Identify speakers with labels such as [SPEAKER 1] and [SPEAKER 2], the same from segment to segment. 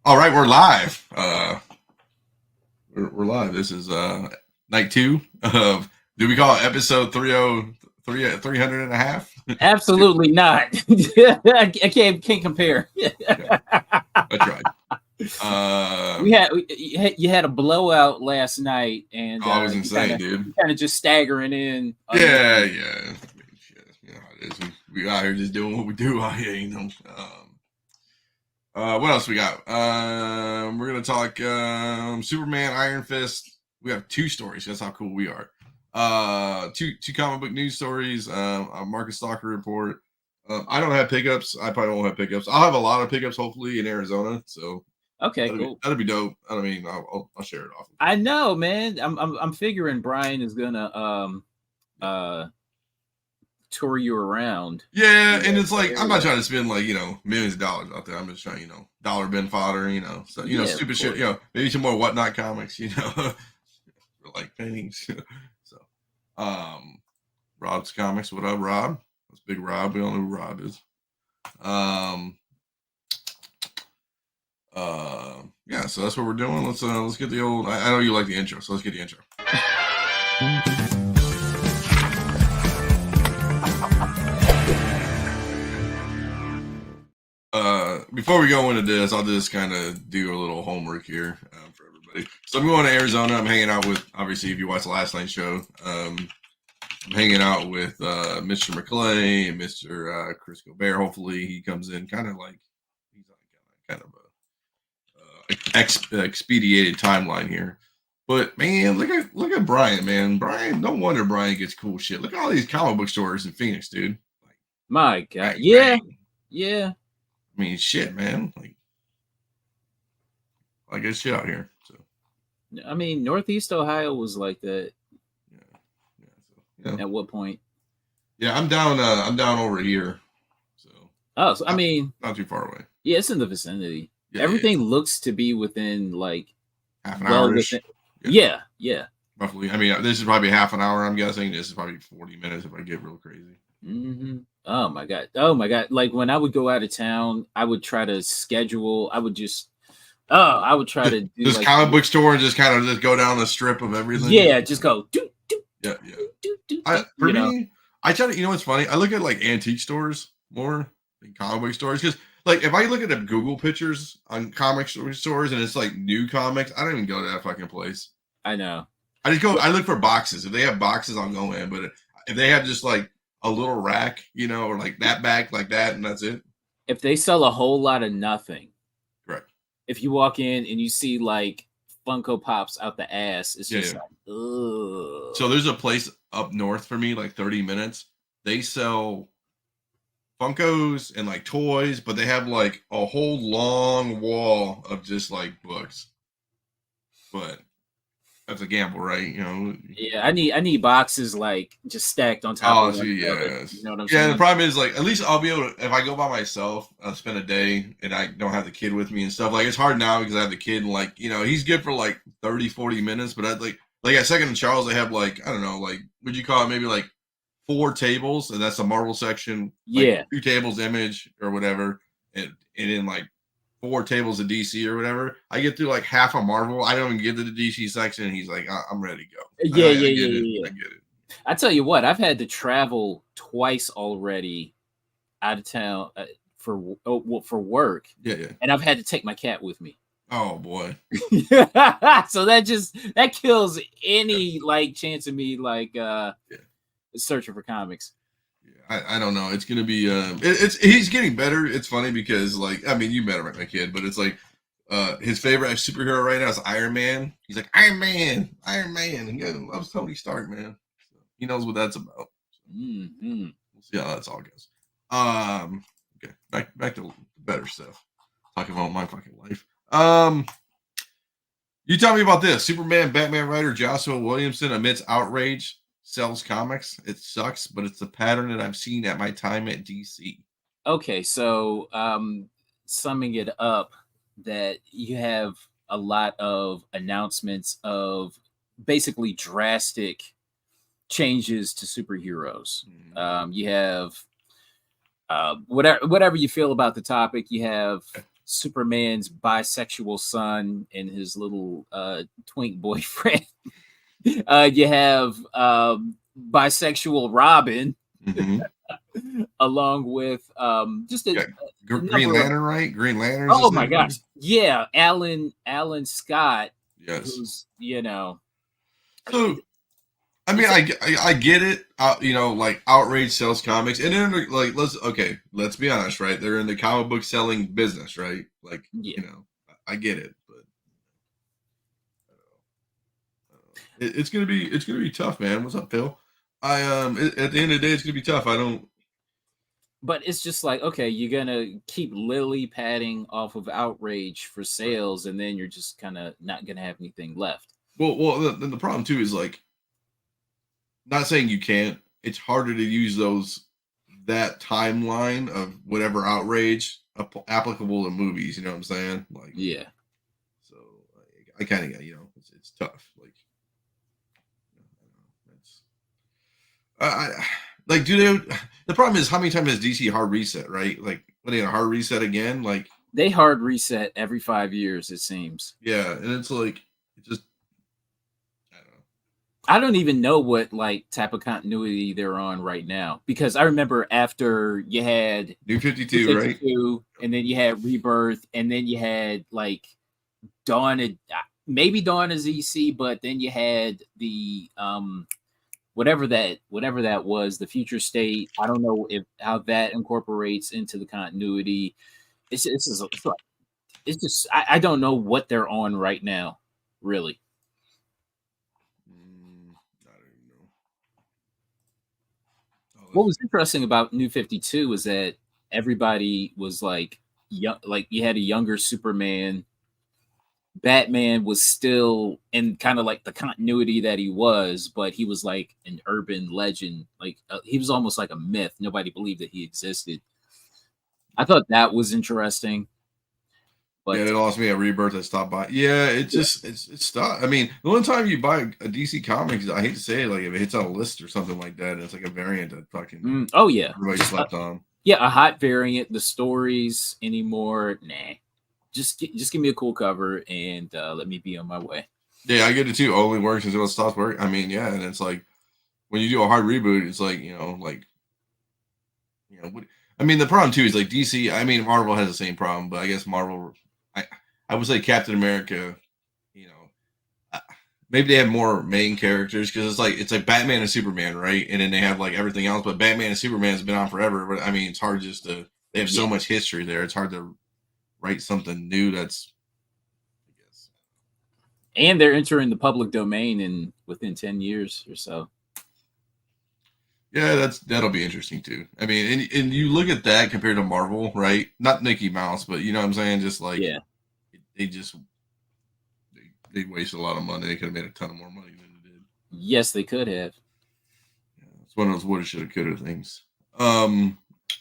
[SPEAKER 1] All right, we're live. We're live. This is night 2 of, do we call it episode 300 and a half?
[SPEAKER 2] Absolutely not. I can't compare.
[SPEAKER 1] Okay. I tried.
[SPEAKER 2] You had a blowout last night, and
[SPEAKER 1] I was insane, dude.
[SPEAKER 2] Kind of just staggering in.
[SPEAKER 1] Yeah. I mean, shit, you know how it is. We out here just doing what we do out here, you know. What else we got? We're gonna talk Superman, Iron Fist. We have 2 stories. That's how cool we are. Two comic book news stories. A Market Stalker report. I don't have pickups. I probably won't have pickups. I'll have a lot of pickups hopefully in Arizona. So
[SPEAKER 2] Okay, cool.
[SPEAKER 1] That'd be dope. I mean, I'll share it off.
[SPEAKER 2] I know, man. I'm figuring Brian is gonna tour you around.
[SPEAKER 1] Yeah, and it's like I'm not trying to spend like millions of dollars out there. I'm just trying dollar bin fodder. So stupid shit. Maybe some more Whatnot comics. For like paintings. So, Rob's Comics. What up, Rob? That's Big Rob. We all know who Rob is. Yeah, so that's what we're doing. Let's get the old. I know you like the intro, so let's get the intro. Before we go into this, I'll just kind of do a little homework here for everybody. So I'm going to Arizona. I'm hanging out with, obviously, if you watched the last night's show, I'm hanging out with Mr. McClay and Mr. Chris Gobert. Hopefully, he comes in kind of like he's on kind of a expedited timeline here. But man, look at Brian, man. Brian, no wonder Brian gets cool shit. Look at all these comic book stores in Phoenix, dude. Like,
[SPEAKER 2] my God,
[SPEAKER 1] bang,
[SPEAKER 2] yeah,
[SPEAKER 1] bang.
[SPEAKER 2] yeah.
[SPEAKER 1] I mean, shit, man. Like it's shit out here. So,
[SPEAKER 2] I mean, Northeast Ohio was like that.
[SPEAKER 1] Yeah.
[SPEAKER 2] At what point?
[SPEAKER 1] Yeah, I'm down over here. So,
[SPEAKER 2] I mean,
[SPEAKER 1] not too far away.
[SPEAKER 2] Yeah, it's in the vicinity.
[SPEAKER 1] Yeah,
[SPEAKER 2] Everything looks to be within like
[SPEAKER 1] half an hour.
[SPEAKER 2] Yeah.
[SPEAKER 1] Roughly. I mean, this is probably half an hour. I'm guessing this is probably 40 minutes if I get real crazy.
[SPEAKER 2] Mm-hmm. Oh my god! Like when I would go out of town, I would try to schedule. I would try to do
[SPEAKER 1] this
[SPEAKER 2] like,
[SPEAKER 1] comic book store and just kind of just go down the strip of everything.
[SPEAKER 2] Yeah, just go.
[SPEAKER 1] For me, I try to. You know what's funny? I look at like antique stores more than comic book stores because, like, if I look at the Google pictures on comic stores and it's like new comics, I don't even go to that fucking place.
[SPEAKER 2] I know.
[SPEAKER 1] I just go. I look for boxes. If they have boxes, I'll go in. But if they have just like a little rack, or like that back, like that, and that's it.
[SPEAKER 2] If they sell a whole lot of nothing,
[SPEAKER 1] right?
[SPEAKER 2] If you walk in and you see like Funko Pops out the ass, it's just like, ugh.
[SPEAKER 1] So there's a place up north for me, like 30 minutes. They sell Funkos and like toys, but they have like a whole long wall of just like books. But that's a gamble, right?
[SPEAKER 2] Yeah, I need boxes like just stacked on top of
[SPEAKER 1] one
[SPEAKER 2] another. You know what I'm saying?
[SPEAKER 1] Yeah, the problem is like at least I'll be able to, if I go by myself, I'll spend a day and I don't have the kid with me and stuff. Like it's hard now because I have the kid and like, he's good for like 30, 40 minutes, but I'd like at Second and Charles, they have like, I don't know, like would you call it maybe like 4 tables, and that's the Marvel section. Like 2 tables Image or whatever, and then like 4 tables of DC or whatever. I get through like half of Marvel. I don't even get to the DC section, and he's like, I'm ready to go.
[SPEAKER 2] Yeah.
[SPEAKER 1] I get it.
[SPEAKER 2] I tell you what, I've had to travel twice already out of town for work.
[SPEAKER 1] Yeah.
[SPEAKER 2] And I've had to take my cat with me.
[SPEAKER 1] Oh boy.
[SPEAKER 2] So that kills any like chance of me like searching for comics.
[SPEAKER 1] I don't know. It's gonna be he's getting better. It's funny because like, I mean, you met my kid, but it's like his favorite superhero right now is Iron Man. He's like Iron Man. He loves Tony Stark, man. So he knows what that's about.
[SPEAKER 2] Mm-hmm.
[SPEAKER 1] We'll see how that's all goes. Okay, back to better stuff. Talking about my fucking life. You tell me about this. Superman Batman writer Joshua Williamson admits outrage sells comics. It sucks, but it's the pattern that I've seen at my time at DC.
[SPEAKER 2] Okay, so summing it up, that you have a lot of announcements of basically drastic changes to superheroes. You have whatever you feel about the topic. You have Superman's bisexual son and his little twink boyfriend. You have bisexual Robin,
[SPEAKER 1] Mm-hmm.
[SPEAKER 2] along with just
[SPEAKER 1] Yeah,
[SPEAKER 2] a
[SPEAKER 1] Green
[SPEAKER 2] number of.
[SPEAKER 1] Lantern, right? Green Lantern's the
[SPEAKER 2] Oh my
[SPEAKER 1] same
[SPEAKER 2] gosh,
[SPEAKER 1] thing.
[SPEAKER 2] yeah, Alan Scott,
[SPEAKER 1] Yes.
[SPEAKER 2] who's you know,
[SPEAKER 1] So I mean,
[SPEAKER 2] it's
[SPEAKER 1] I get it. Like outrage sells comics, and then like let's be honest, right? They're in the comic book selling business, right? Like
[SPEAKER 2] yeah,
[SPEAKER 1] I get it, but it's gonna be tough, man. What's up, Phil? At the end of the day, it's gonna be tough. I don't.
[SPEAKER 2] but it's just like, okay, you're gonna keep lily padding off of outrage for
[SPEAKER 1] Right.
[SPEAKER 2] sales, and then you're just kind of not gonna have anything left.
[SPEAKER 1] Well, then the problem too is like not saying you can't. It's harder to use that timeline of whatever outrage applicable to movies. You know what I'm saying? Like,
[SPEAKER 2] Yeah,
[SPEAKER 1] so I kind of it's tough. Like, it's like do they? The problem is how many times has DC hard reset? Right? Like, when they hard reset again? Like,
[SPEAKER 2] they hard reset every 5 years, it seems.
[SPEAKER 1] yeah, and it's like it just I don't know.
[SPEAKER 2] I don't even know what like type of continuity they're on right now, because I remember after you had
[SPEAKER 1] New 52, right?
[SPEAKER 2] 52, and then you had Rebirth, and then you had like Dawn, maybe Dawn as EC, but then you had the whatever that was, the Future State. I don't know if how that incorporates into the continuity. It's just I don't know what they're on right now, really.
[SPEAKER 1] I don't even know. Oh,
[SPEAKER 2] What was interesting about New 52 is that everybody was like young, like you had a younger Superman. Batman was still in kind of like the continuity that he was, but he was like an urban legend. Like he was almost like a myth. Nobody believed that he existed. I thought that was interesting,
[SPEAKER 1] yeah,
[SPEAKER 2] but
[SPEAKER 1] they lost me at Rebirth. I stopped by. Yeah, it
[SPEAKER 2] yeah.
[SPEAKER 1] just it's stuff. I mean, the one time you buy a DC Comics, I hate to say it, like if it hits on a list or something like that, and it's like a variant that fucking
[SPEAKER 2] Oh yeah,
[SPEAKER 1] everybody
[SPEAKER 2] just
[SPEAKER 1] slept on.
[SPEAKER 2] yeah, a hot variant. The stories anymore, nah. Just give me a cool cover and let me be on my way.
[SPEAKER 1] Yeah, I get it too. Only works until it stops working. I mean, yeah, and it's like when you do a hard reboot, it's like what, I mean, the problem too is like DC. I mean, Marvel has the same problem, but I guess Marvel. I I would say Captain America. You know, uh, maybe they have more main characters because it's like Batman and Superman, right? And then they have like everything else. But Batman and Superman has been on forever. But I mean, it's hard just to. They have so
[SPEAKER 2] Yeah,
[SPEAKER 1] much history there. It's hard to write something new. That's I guess.
[SPEAKER 2] and they're entering the public domain in within 10 years or so.
[SPEAKER 1] Yeah, that'll be interesting too. I mean, and you look at that compared to Marvel, right? Not Mickey Mouse, but you know what I'm saying. Just like
[SPEAKER 2] Yeah.
[SPEAKER 1] they just they wasted a lot of money. They could have made a ton of more money than they did.
[SPEAKER 2] Yes, they could have.
[SPEAKER 1] Yeah, it's one of those woulda, shoulda, coulda things. Um,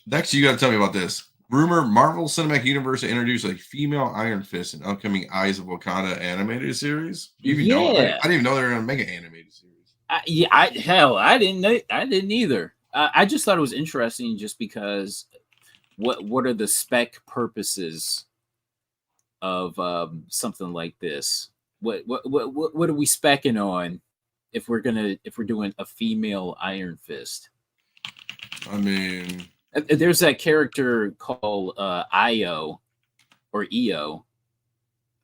[SPEAKER 1] Next, you got to tell me about this rumor: Marvel Cinematic Universe to introduce a female Iron Fist in upcoming Eyes of Wakanda animated series. You even know? I
[SPEAKER 2] Yeah.
[SPEAKER 1] didn't even know they were going to make an animated series.
[SPEAKER 2] Yeah. I didn't know. I didn't either. I just thought it was interesting, just because what are the spec purposes of something like this? What are we specking on if we're doing a female Iron Fist?
[SPEAKER 1] I mean,
[SPEAKER 2] There's that character called Io or Eo,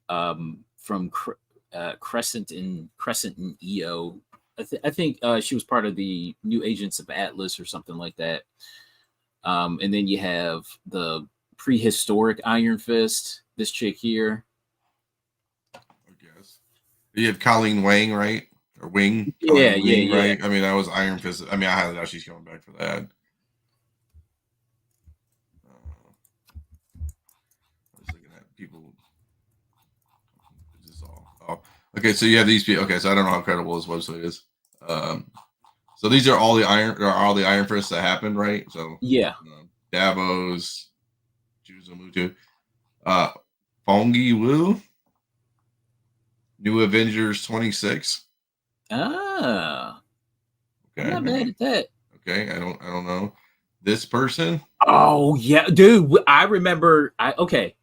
[SPEAKER 2] from Crescent and EO. I think she was part of the New Agents of Atlas or something like that. And then you have the prehistoric Iron Fist, this chick here.
[SPEAKER 1] I guess you have Colleen Wing, right? Or Wing,
[SPEAKER 2] Yeah,
[SPEAKER 1] Colleen
[SPEAKER 2] yeah,
[SPEAKER 1] Wing,
[SPEAKER 2] yeah,
[SPEAKER 1] right? I mean, that was Iron Fist. I mean, I highly doubt she's coming back for that. I was looking at people. Is this all? Oh, okay. So you have these people. Okay, so I don't know how credible this website is. Um, so these are all the Iron Fists that happened, right? So
[SPEAKER 2] yeah.
[SPEAKER 1] Davos, Juzamutu, uh, Fongi Wu, New Avengers 26.
[SPEAKER 2] Ah, I'm
[SPEAKER 1] Okay,
[SPEAKER 2] not mad at that.
[SPEAKER 1] okay. I don't know this person.
[SPEAKER 2] Oh yeah, dude. I remember. It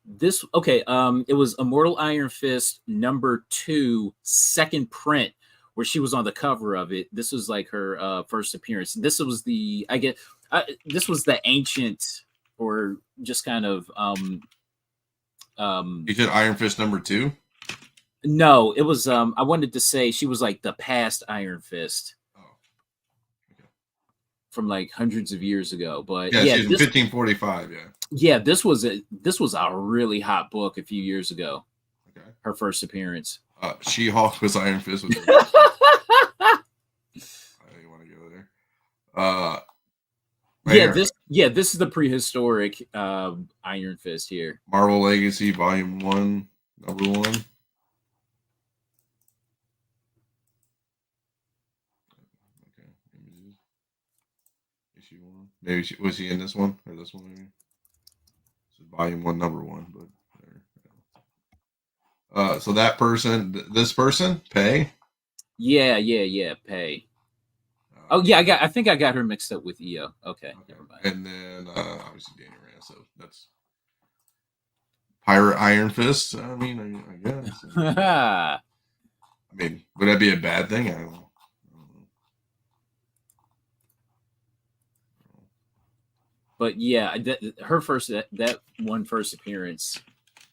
[SPEAKER 2] was Immortal Iron Fist #2, second print, where she was on the cover of it. This was like her first appearance. This was this was the ancient, or just kind of
[SPEAKER 1] You said Iron Fist #2.
[SPEAKER 2] no, it was I wanted to say she was like the past Iron Fist
[SPEAKER 1] Oh, okay.
[SPEAKER 2] from like hundreds of years ago. But
[SPEAKER 1] Yeah,
[SPEAKER 2] yeah,
[SPEAKER 1] she's in 1545. Yeah.
[SPEAKER 2] this was a really hot book a few years ago.
[SPEAKER 1] Okay.
[SPEAKER 2] Her first appearance.
[SPEAKER 1] She-Hulk was Iron Fist. I don't want to go there.
[SPEAKER 2] This is the prehistoric Iron Fist here.
[SPEAKER 1] Marvel Legacy Volume 1, #1. Okay, images. Issue 1. Maybe was he in this one or this one? Maybe. This is Volume 1, #1. But so that person, this person, Pay.
[SPEAKER 2] Yeah. Pay. Oh yeah, I think I got her mixed up with EO. Okay. Never mind.
[SPEAKER 1] And then obviously Danny Rand. So that's Pirate Iron Fist. I mean, I guess. I mean, would that be a bad thing? I don't know.
[SPEAKER 2] But yeah, her first that one first appearance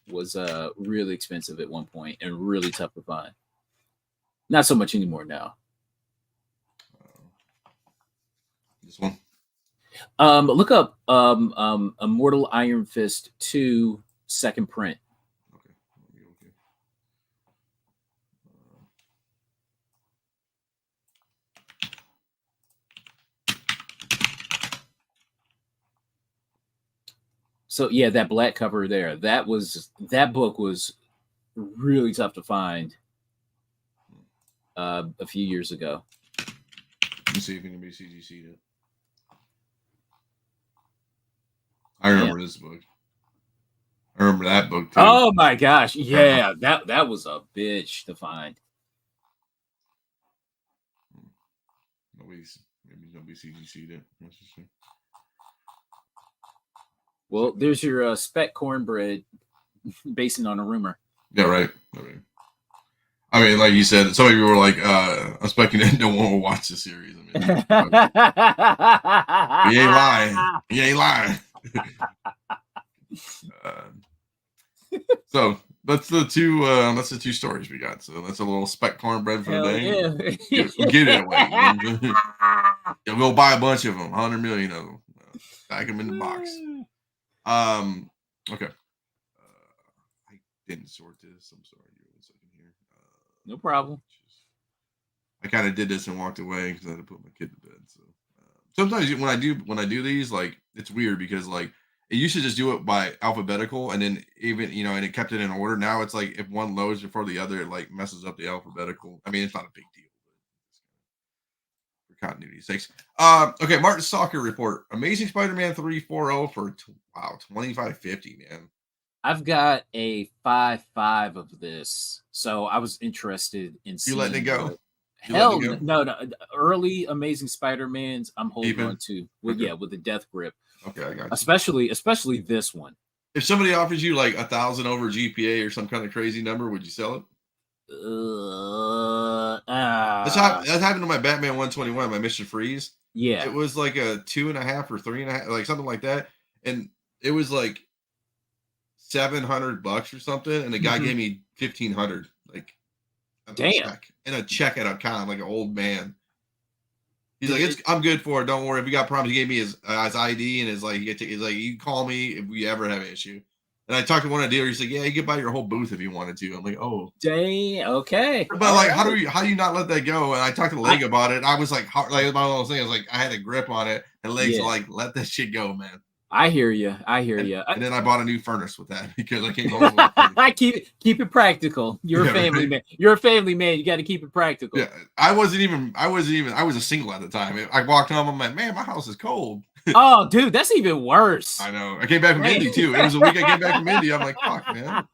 [SPEAKER 2] was really expensive at one point and really tough to find. Not so much anymore now.
[SPEAKER 1] This one.
[SPEAKER 2] Look up Immortal Iron Fist 2 second print.
[SPEAKER 1] Okay.
[SPEAKER 2] So yeah, that black cover there. That book was really tough to find a few years ago.
[SPEAKER 1] Let me see if anybody CGC'd it. I remember this book. I remember that book too.
[SPEAKER 2] Oh my gosh, yeah, that was a bitch to find.
[SPEAKER 1] Maybe nobody CGC'd it.
[SPEAKER 2] Well, there's your spec cornbread basing on a rumor.
[SPEAKER 1] Yeah, right. I mean, like you said, some of you were like, I'm expecting no one will watch the series. I mean, he ain't lying. He ain't lying. So that's the two stories we got. So that's a little spec cornbread for the day. Yeah. Get it away. Yeah, we'll buy a bunch of them, 100 million of them. Stack them in the box. Okay. I didn't sort this. I'm sorry. Give me 1 second here.
[SPEAKER 2] No problem.
[SPEAKER 1] I kind of did this and walked away because I had to put my kid to bed. So sometimes when I do these, like, it's weird because like it used to just do it by alphabetical, and then even and it kept it in order. Now it's like if one loads before the other, it like messes up the alphabetical. I mean, it's not a big deal, but for continuity's sakes. Okay, Martin Stalker report. Amazing Spider-Man 340 for 2550, man.
[SPEAKER 2] I've got a 5.5 of this, so I was interested in seeing.
[SPEAKER 1] You letting it go?
[SPEAKER 2] Hell no. Early Amazing Spider-Mans, I'm holding on to. With the death grip.
[SPEAKER 1] Okay, I got you.
[SPEAKER 2] Especially this one.
[SPEAKER 1] If somebody offers you like 1,000 over GPA or some kind of crazy number, would you sell it? That's happened to my Batman 121, my Mr. Freeze.
[SPEAKER 2] Yeah,
[SPEAKER 1] it was like a 2.5 or 3.5, like something like that, and it was like $700 or something, and the guy gave me 1,500, like,
[SPEAKER 2] damn,
[SPEAKER 1] a check at a con, like an old man. He's like, I'm good for it. Don't worry. If you got problems, he gave me his ID and he's like, you call me if we ever have an issue. And I talked to one of the dealers. He's like, yeah, you could buy your whole booth if you wanted to. I'm like, oh,
[SPEAKER 2] dang, okay.
[SPEAKER 1] But like, how do you not let that go? And I talked to Leg about it. I was like, my little thing. I was like, I had a grip on it, and Leg's like, let that shit go, man.
[SPEAKER 2] I hear you.
[SPEAKER 1] And then I bought a new furnace with that because I can't go.
[SPEAKER 2] I keep it practical. You're a family man. You're a family man. You got to keep it practical.
[SPEAKER 1] Yeah, I was a single at the time. I walked home. I'm like, man, my house is cold.
[SPEAKER 2] Oh, dude, that's even worse.
[SPEAKER 1] I know. I came back from Indy too. It was a week I came back from Indy. I'm like, fuck, man.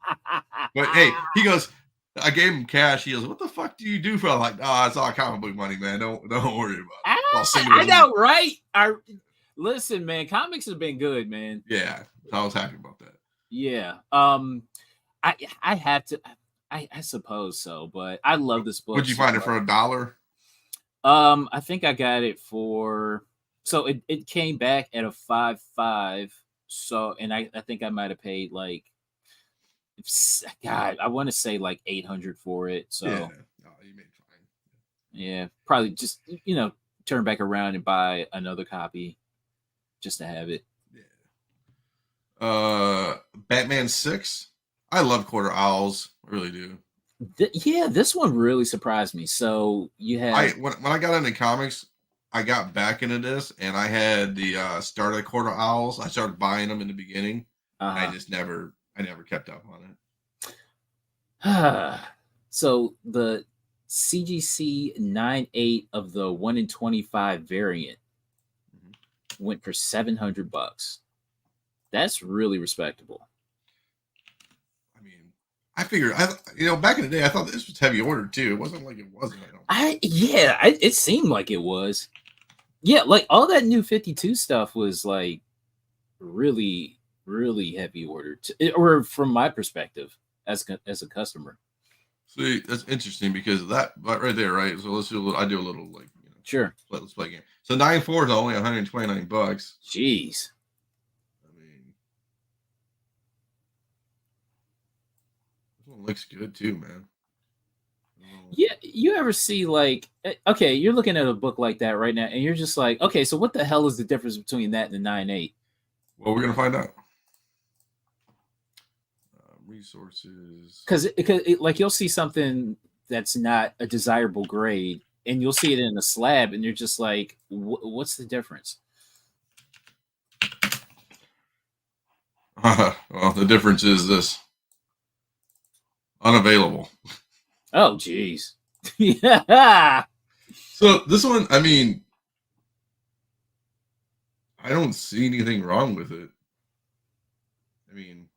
[SPEAKER 1] But hey, he goes, I gave him cash. He goes, what the fuck do you do for? I'm like, it's all comic book money, man. Don't worry about it.
[SPEAKER 2] I know, right? Listen, man, comics have been good, man.
[SPEAKER 1] Yeah, I was happy about that.
[SPEAKER 2] Yeah. I have to. I suppose so, but I love this book
[SPEAKER 1] Would you
[SPEAKER 2] so
[SPEAKER 1] find it for
[SPEAKER 2] much.
[SPEAKER 1] $1?
[SPEAKER 2] I think I got it for. So it came back at a 5.5. So and I think I might have paid like God, I want to say like 800 for it.
[SPEAKER 1] Yeah,
[SPEAKER 2] So
[SPEAKER 1] no, you made fine.
[SPEAKER 2] yeah, probably just turn back around and buy another copy just to have it.
[SPEAKER 1] Yeah. Batman 6. I love Quarter Owls. I really do.
[SPEAKER 2] Yeah, this one really surprised me. So you
[SPEAKER 1] I
[SPEAKER 2] have
[SPEAKER 1] when I got into comics, I got back into this, and I had the start of Quarter Owls. I started buying them in the beginning, and
[SPEAKER 2] uh
[SPEAKER 1] I never kept up on it.
[SPEAKER 2] so the CGC 9.8 of the 1 in 25 variant went for $700. That's really respectable.
[SPEAKER 1] I mean, I figured back in the day, I thought this was heavy order too. It wasn't like it wasn't. I don't.
[SPEAKER 2] It seemed like it was. Yeah, like all that new 52 stuff was like really, really heavy order, or from my perspective as a customer.
[SPEAKER 1] See, that's interesting because of that right there, right? So let's do a little. I do a little like
[SPEAKER 2] Sure.
[SPEAKER 1] let's play a game. So 9.4 is only $129.
[SPEAKER 2] Jeez.
[SPEAKER 1] I mean, this one looks good too, man.
[SPEAKER 2] Yeah, you ever see like okay, you're looking at a book like that right now, and you're just like, okay, so what the hell is the difference between that and the 9.8?
[SPEAKER 1] Well, we're gonna find out. Resources.
[SPEAKER 2] Because like you'll see something that's not a desirable grade, and you'll see it in a slab, and you're just like, what's the difference?
[SPEAKER 1] Well, the difference is this: unavailable.
[SPEAKER 2] Oh, geez. Yeah.
[SPEAKER 1] So this one, I mean, I don't see anything wrong with it. I mean,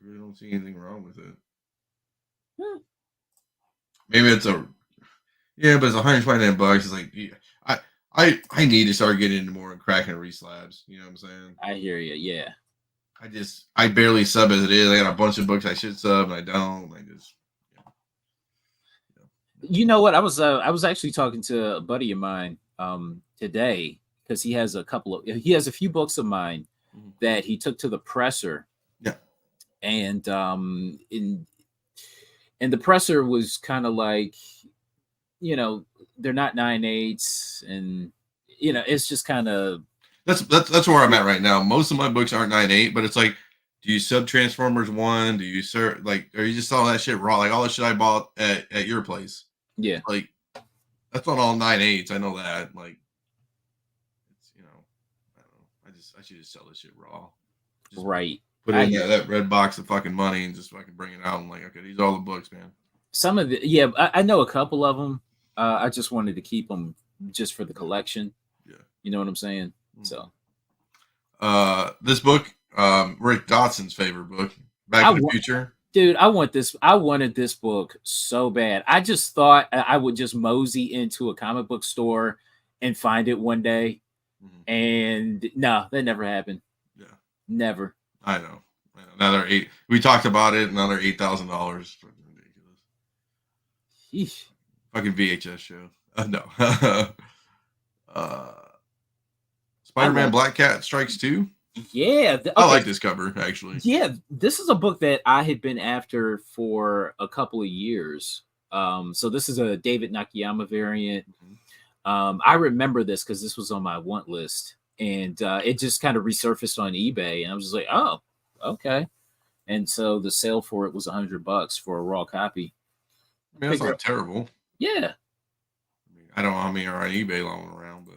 [SPEAKER 1] I really don't see anything wrong with it. Maybe it's but it's $129. It's like, I need to start getting into more cracking reslabs. You know what I'm saying?
[SPEAKER 2] I hear you. Yeah.
[SPEAKER 1] I barely sub as it is. I got a bunch of books I should sub, and I don't.
[SPEAKER 2] You know what? I was actually talking to a buddy of mine today because he has a few books of mine that he took to the presser.
[SPEAKER 1] Yeah.
[SPEAKER 2] And the presser was kind of like, they're not 9.8s, and it's just kind of
[SPEAKER 1] That's where I'm at right now. Most of my books aren't 9.8, but it's like, do you sub Transformers 1? Do you or you just saw that shit raw? Like all the shit I bought at your place.
[SPEAKER 2] Yeah.
[SPEAKER 1] Like that's not all 9.8s. I know that. Like it's I don't know. I should just sell this shit raw. Just
[SPEAKER 2] right.
[SPEAKER 1] Put in that red box of fucking money and just fucking bring it out. And like, okay, these are all the books, man.
[SPEAKER 2] Some of I know a couple of them. I just wanted to keep them just for the collection.
[SPEAKER 1] Yeah.
[SPEAKER 2] You know what I'm saying? Mm-hmm. So
[SPEAKER 1] this book, Rick Dotson's favorite book, Back to the Future.
[SPEAKER 2] Dude, I wanted this book so bad. I just thought I would just mosey into a comic book store and find it one day. Mm-hmm. And no, that never happened.
[SPEAKER 1] Yeah.
[SPEAKER 2] Never.
[SPEAKER 1] I know. Another $8. We talked about it. Another $8,000. Ridiculous. Yeesh. Fucking VHS show. No. Spider-Man Black Cat Strikes 2.
[SPEAKER 2] Yeah. Okay.
[SPEAKER 1] I like this cover, actually.
[SPEAKER 2] Yeah. This is a book that I had been after for a couple of years. So this is a David Nakayama variant. Mm-hmm. I remember this because this was on my want list. And it just kind of resurfaced on eBay. And I was just like, oh, okay. And so the sale for it was $100 for a raw copy.
[SPEAKER 1] I mean, that's not terrible.
[SPEAKER 2] Yeah.
[SPEAKER 1] I don't know how many are on eBay lying around, but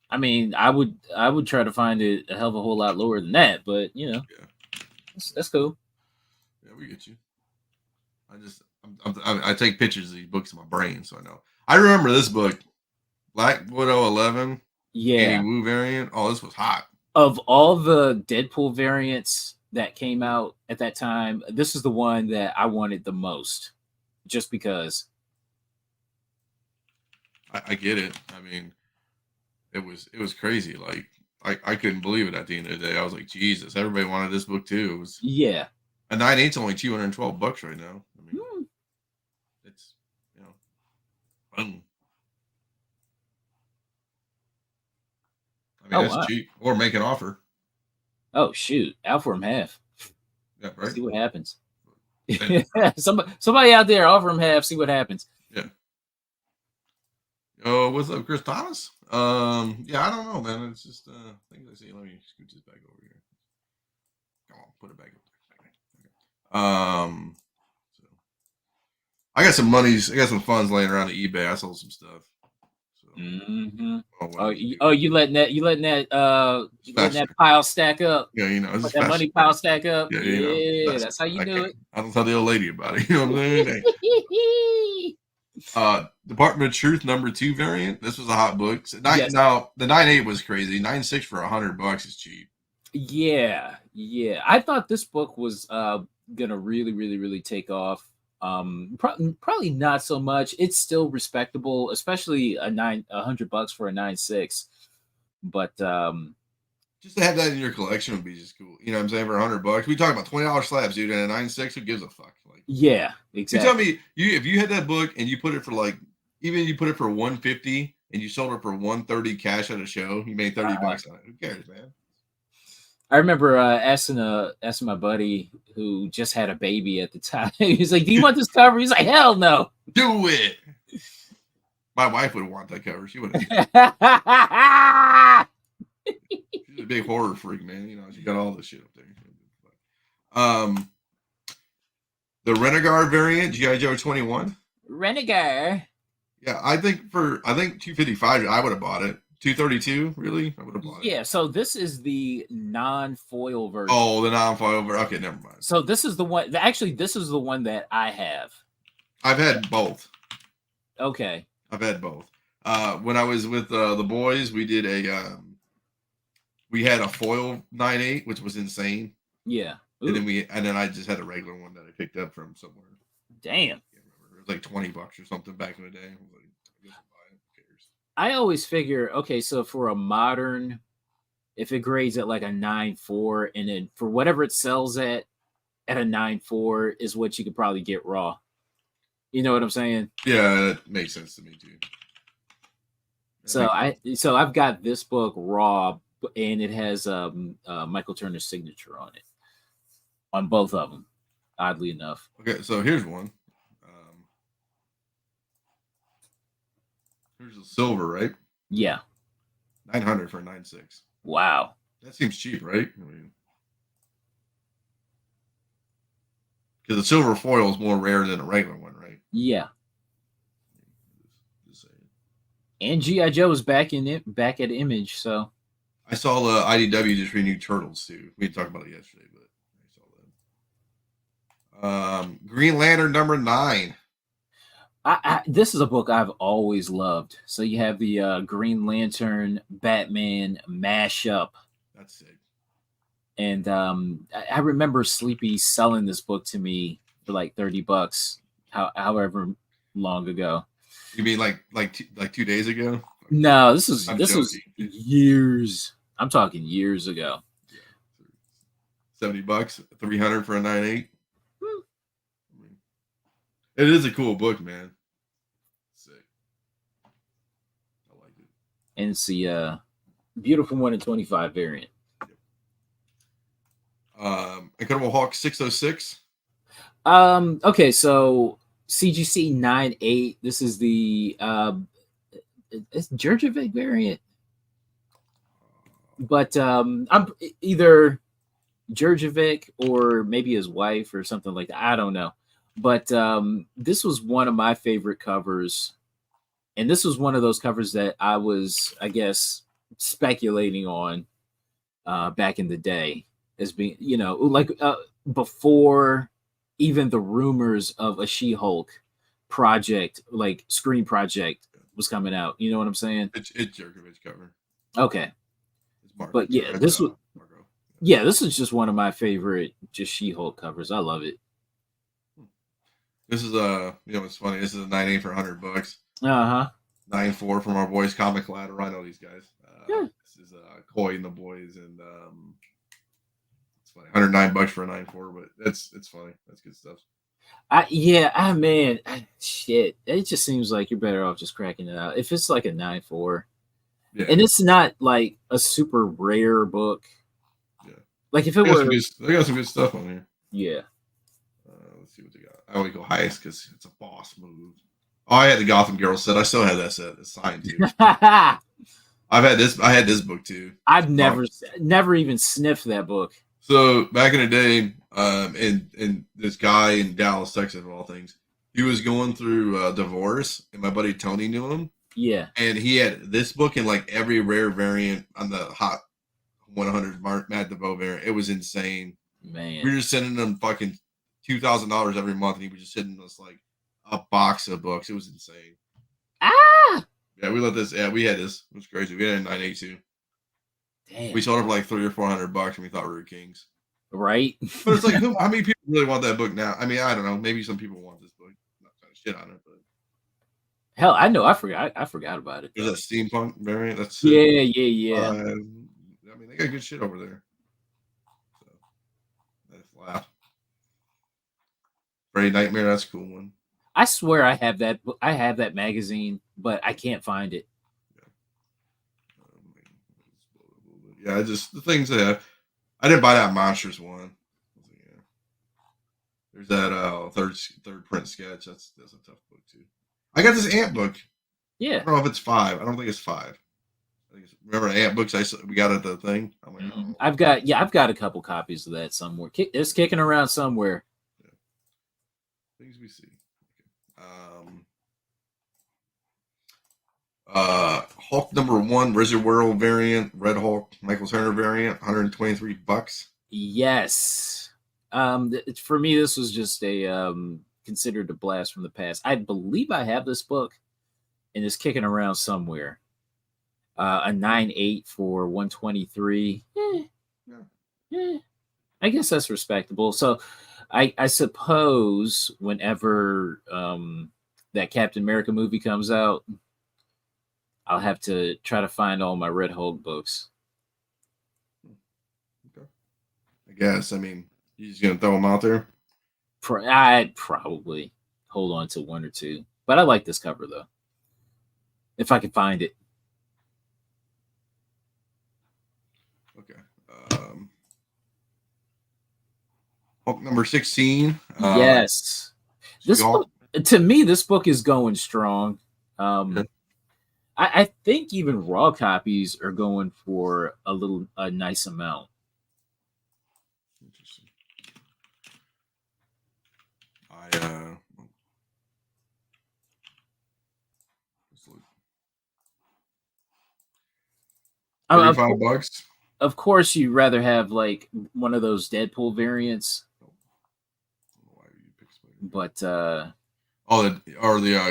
[SPEAKER 2] I mean, I would try to find it a hell of a whole lot lower than that, but
[SPEAKER 1] yeah,
[SPEAKER 2] that's cool.
[SPEAKER 1] Yeah, we get you. I take pictures of these books in my brain, so I know. I remember this book, Black Widow 11.
[SPEAKER 2] Yeah.
[SPEAKER 1] Annie Wu variant. Oh, this was hot.
[SPEAKER 2] Of all the Deadpool variants that came out at that time, this is the one that I wanted the most, just because.
[SPEAKER 1] I get it. I mean, it was crazy. Like I couldn't believe it at the end of the day. I was like, Jesus, everybody wanted this book too. It was
[SPEAKER 2] Yeah.
[SPEAKER 1] a 9/8's only $212 right now. I mean,
[SPEAKER 2] Hmm.
[SPEAKER 1] it's you know, boom. I mean,
[SPEAKER 2] Oh
[SPEAKER 1] that's
[SPEAKER 2] wow.
[SPEAKER 1] cheap. Or make an offer.
[SPEAKER 2] Oh shoot. Out for him half.
[SPEAKER 1] Yeah, right.
[SPEAKER 2] See what happens.
[SPEAKER 1] And,
[SPEAKER 2] Somebody out there offer him half. See what happens.
[SPEAKER 1] yeah. Oh, what's up, Chris Thomas? Yeah, I don't know, man. It's just things I see. Let me scoot this back over here. Come on, put it back up there. So I got some monies. I got some funds laying around at eBay. I sold some stuff. So,
[SPEAKER 2] Mm-hmm.
[SPEAKER 1] oh,
[SPEAKER 2] You letting that pile stack up?
[SPEAKER 1] yeah, you know,
[SPEAKER 2] Let
[SPEAKER 1] it's
[SPEAKER 2] that
[SPEAKER 1] fast.
[SPEAKER 2] money pile stack up.
[SPEAKER 1] Yeah, you know,
[SPEAKER 2] Yeah, that's how you do it.
[SPEAKER 1] I don't tell the old lady about it. You know what I'm saying? Department of Truth #2 variant. This was a hot book.
[SPEAKER 2] Yes.
[SPEAKER 1] Now the 9/8 was crazy. 9/6 for $100 is cheap.
[SPEAKER 2] Yeah, yeah. I thought this book was gonna really take off. Probably not so much. It's still respectable, especially $100 for a 9/6. But
[SPEAKER 1] Just to have that in your collection would be just cool. You know what I'm saying? For $100. We talk about $20 slabs, dude, and a 9/6, who gives a fuck? Like,
[SPEAKER 2] yeah,
[SPEAKER 1] you
[SPEAKER 2] exactly.
[SPEAKER 1] tell me if you had that book and you put it for like, even you put it for 150 and you sold it for 130 cash at a show, you made $30 on it. Who cares, man?
[SPEAKER 2] I remember asking my buddy who just had a baby at the time. He's like, "Do you want this cover?" He's like, "Hell no."
[SPEAKER 1] Do it. My wife would want that cover. She would. She's a big horror freak, man. You know, she got all this shit up there. The Renegade variant, G.I. Joe 21.
[SPEAKER 2] Renegade.
[SPEAKER 1] Yeah, I think 255, I would have bought it. 232, really? I would have bought it.
[SPEAKER 2] Yeah, so this is the non-foil version.
[SPEAKER 1] Oh, the non-foil version. Okay, never mind.
[SPEAKER 2] So this is the one. Actually, this is the one that I have.
[SPEAKER 1] I've had both.
[SPEAKER 2] Okay.
[SPEAKER 1] I've had both. When I was with the boys, we did we had a foil 9/8, which was insane.
[SPEAKER 2] Yeah.
[SPEAKER 1] And then I just had a regular one that I picked up from somewhere.
[SPEAKER 2] Damn.
[SPEAKER 1] It was like $20 or something back in the day. I was like, I guess I'll buy it. Who cares?
[SPEAKER 2] I always figure, okay, so for a modern, if it grades at like a 9.4, and then for whatever it sells at a 9.4 is what you could probably get raw. You know what I'm saying?
[SPEAKER 1] Yeah, that makes sense to me too.
[SPEAKER 2] So I've got this book raw, and it has Michael Turner's signature on it, on both of them. Oddly enough.
[SPEAKER 1] Okay, so here's one. Here's the silver, right?
[SPEAKER 2] Yeah.
[SPEAKER 1] 900 for a 9/6.
[SPEAKER 2] Wow.
[SPEAKER 1] That seems cheap, right? I mean, because the silver foil is more rare than a regular one, right?
[SPEAKER 2] Yeah.
[SPEAKER 1] Just saying.
[SPEAKER 2] And G.I. Joe is back at Image, so
[SPEAKER 1] I saw the IDW just renewed Turtles too. We talked about it yesterday, but I saw that. Green Lantern #9.
[SPEAKER 2] This is a book I've always loved. So you have the Green Lantern Batman mashup.
[SPEAKER 1] That's sick.
[SPEAKER 2] And I remember Sleepy selling this book to me for like $30, however long ago.
[SPEAKER 1] You mean like 2 days ago?
[SPEAKER 2] No, this was years. I'm talking years ago.
[SPEAKER 1] Yeah, $70, 300 for a 9/8. It is a cool book, man. Sick. I like it.
[SPEAKER 2] And it's the beautiful 1 in 25 variant.
[SPEAKER 1] Incredible Hulk 606.
[SPEAKER 2] Okay, so CGC 9.8. This is the it's Jurjevic variant. But I'm either Jurjevic or maybe his wife or something like that. I don't know. But this was one of my favorite covers. And this was one of those covers that I was, I guess, speculating on back in the day as being, like before even the rumors of a She-Hulk project, like screen project was coming out. You know what I'm saying?
[SPEAKER 1] It's Jurjevic cover.
[SPEAKER 2] Okay. But yeah, this is just one of my favorite just She-Hulk covers. I love it.
[SPEAKER 1] This is it's funny. This is a 9/8 for $100.
[SPEAKER 2] Uh-huh.
[SPEAKER 1] 9.4 from our boys Comic Collateral. I know these guys.
[SPEAKER 2] Yeah.
[SPEAKER 1] This is Coy and the boys, and it's funny. $109 for a 9.4, but it's funny. That's good stuff.
[SPEAKER 2] Man, shit. It just seems like you're better off just cracking it out. If it's like a 9.4,
[SPEAKER 1] Yeah.
[SPEAKER 2] and it's not like a super rare book.
[SPEAKER 1] Yeah.
[SPEAKER 2] Like if it were,
[SPEAKER 1] they got some good stuff on here.
[SPEAKER 2] Yeah.
[SPEAKER 1] Let's see what they got. I only go highest because it's a boss move. Oh, I had the Gotham Girl set. I still have that set. It's signed too. I had this book too.
[SPEAKER 2] I've never even sniffed that book.
[SPEAKER 1] So back in the day, and this guy in Dallas, Texas, of all things, he was going through a divorce, and my buddy Tony knew him.
[SPEAKER 2] Yeah.
[SPEAKER 1] And he had this book in like every rare variant on the Hot 100 Matt DeVoe variant. It was insane.
[SPEAKER 2] Man.
[SPEAKER 1] We were just sending him fucking $2,000 every month, and he was just sending us like a box of books. It was insane.
[SPEAKER 2] Ah!
[SPEAKER 1] Yeah, we let this. Yeah, we had this. It was crazy. We had it in 982.
[SPEAKER 2] Damn.
[SPEAKER 1] We sold it for like $300 or $400, and we thought we were kings.
[SPEAKER 2] Right?
[SPEAKER 1] But it's like, how many people really want that book now? I mean, I don't know. Maybe some people want this book. I'm not trying to shit on it, but
[SPEAKER 2] hell, I know. I forgot about it.
[SPEAKER 1] There's that steampunk variant. That's
[SPEAKER 2] yeah.
[SPEAKER 1] I mean, they got good shit over there. So that's laugh. Freddy Nightmare. That's a cool one.
[SPEAKER 2] I swear I have that. I have that magazine, but I can't find it.
[SPEAKER 1] Yeah, just the things that I didn't buy that Monsters one. Yeah. There's that third print sketch. That's a tough book too. I got this ant book.
[SPEAKER 2] Yeah.
[SPEAKER 1] I don't know if it's 5. I don't think it's 5. Remember ant books we got at the thing? I'm like,
[SPEAKER 2] oh. I've got a couple copies of that somewhere. It's kicking around somewhere.
[SPEAKER 1] Yeah. Things we see. Hulk #1 Wizard World variant, Red Hulk, Michael Turner variant, $123.
[SPEAKER 2] Yes. For me, this was just a considered a blast from the past. I believe I have this book, and it's kicking around somewhere. A 9.8 for 123. Yeah. I guess that's respectable. So, I suppose whenever that Captain America movie comes out, I'll have to try to find all my Red Hulk books.
[SPEAKER 1] Okay. I guess. I mean, you just gonna throw them out there?
[SPEAKER 2] I'd probably hold on to one or two, but I like this cover though. If I can find it.
[SPEAKER 1] Okay. Hulk #16.
[SPEAKER 2] Yes. This book, to me, this book is going strong. I think even raw copies are going for a nice amount.
[SPEAKER 1] Interesting. Let's look. $35.
[SPEAKER 2] Of course, you'd rather have like one of those Deadpool variants.
[SPEAKER 1] Why you pick
[SPEAKER 2] but
[SPEAKER 1] the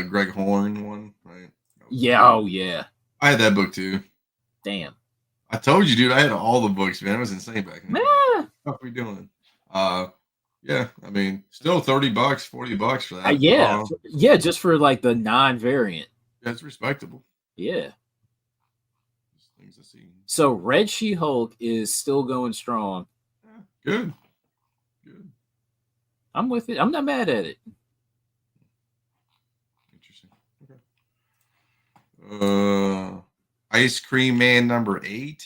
[SPEAKER 1] Greg Horn one, right?
[SPEAKER 2] Yeah, oh yeah.
[SPEAKER 1] I had that book too.
[SPEAKER 2] Damn.
[SPEAKER 1] I told you, dude. I had all the books, man. It was insane back then. What are we doing? Yeah. I mean, still $30, $40 for that.
[SPEAKER 2] Yeah, just for like the non-variant.
[SPEAKER 1] Yeah, it's respectable.
[SPEAKER 2] Yeah.
[SPEAKER 1] Things I see.
[SPEAKER 2] So Red She-Hulk is still going strong.
[SPEAKER 1] Yeah, good.
[SPEAKER 2] I'm with it. I'm not mad at it.
[SPEAKER 1] Okay. Ice Cream Man #8.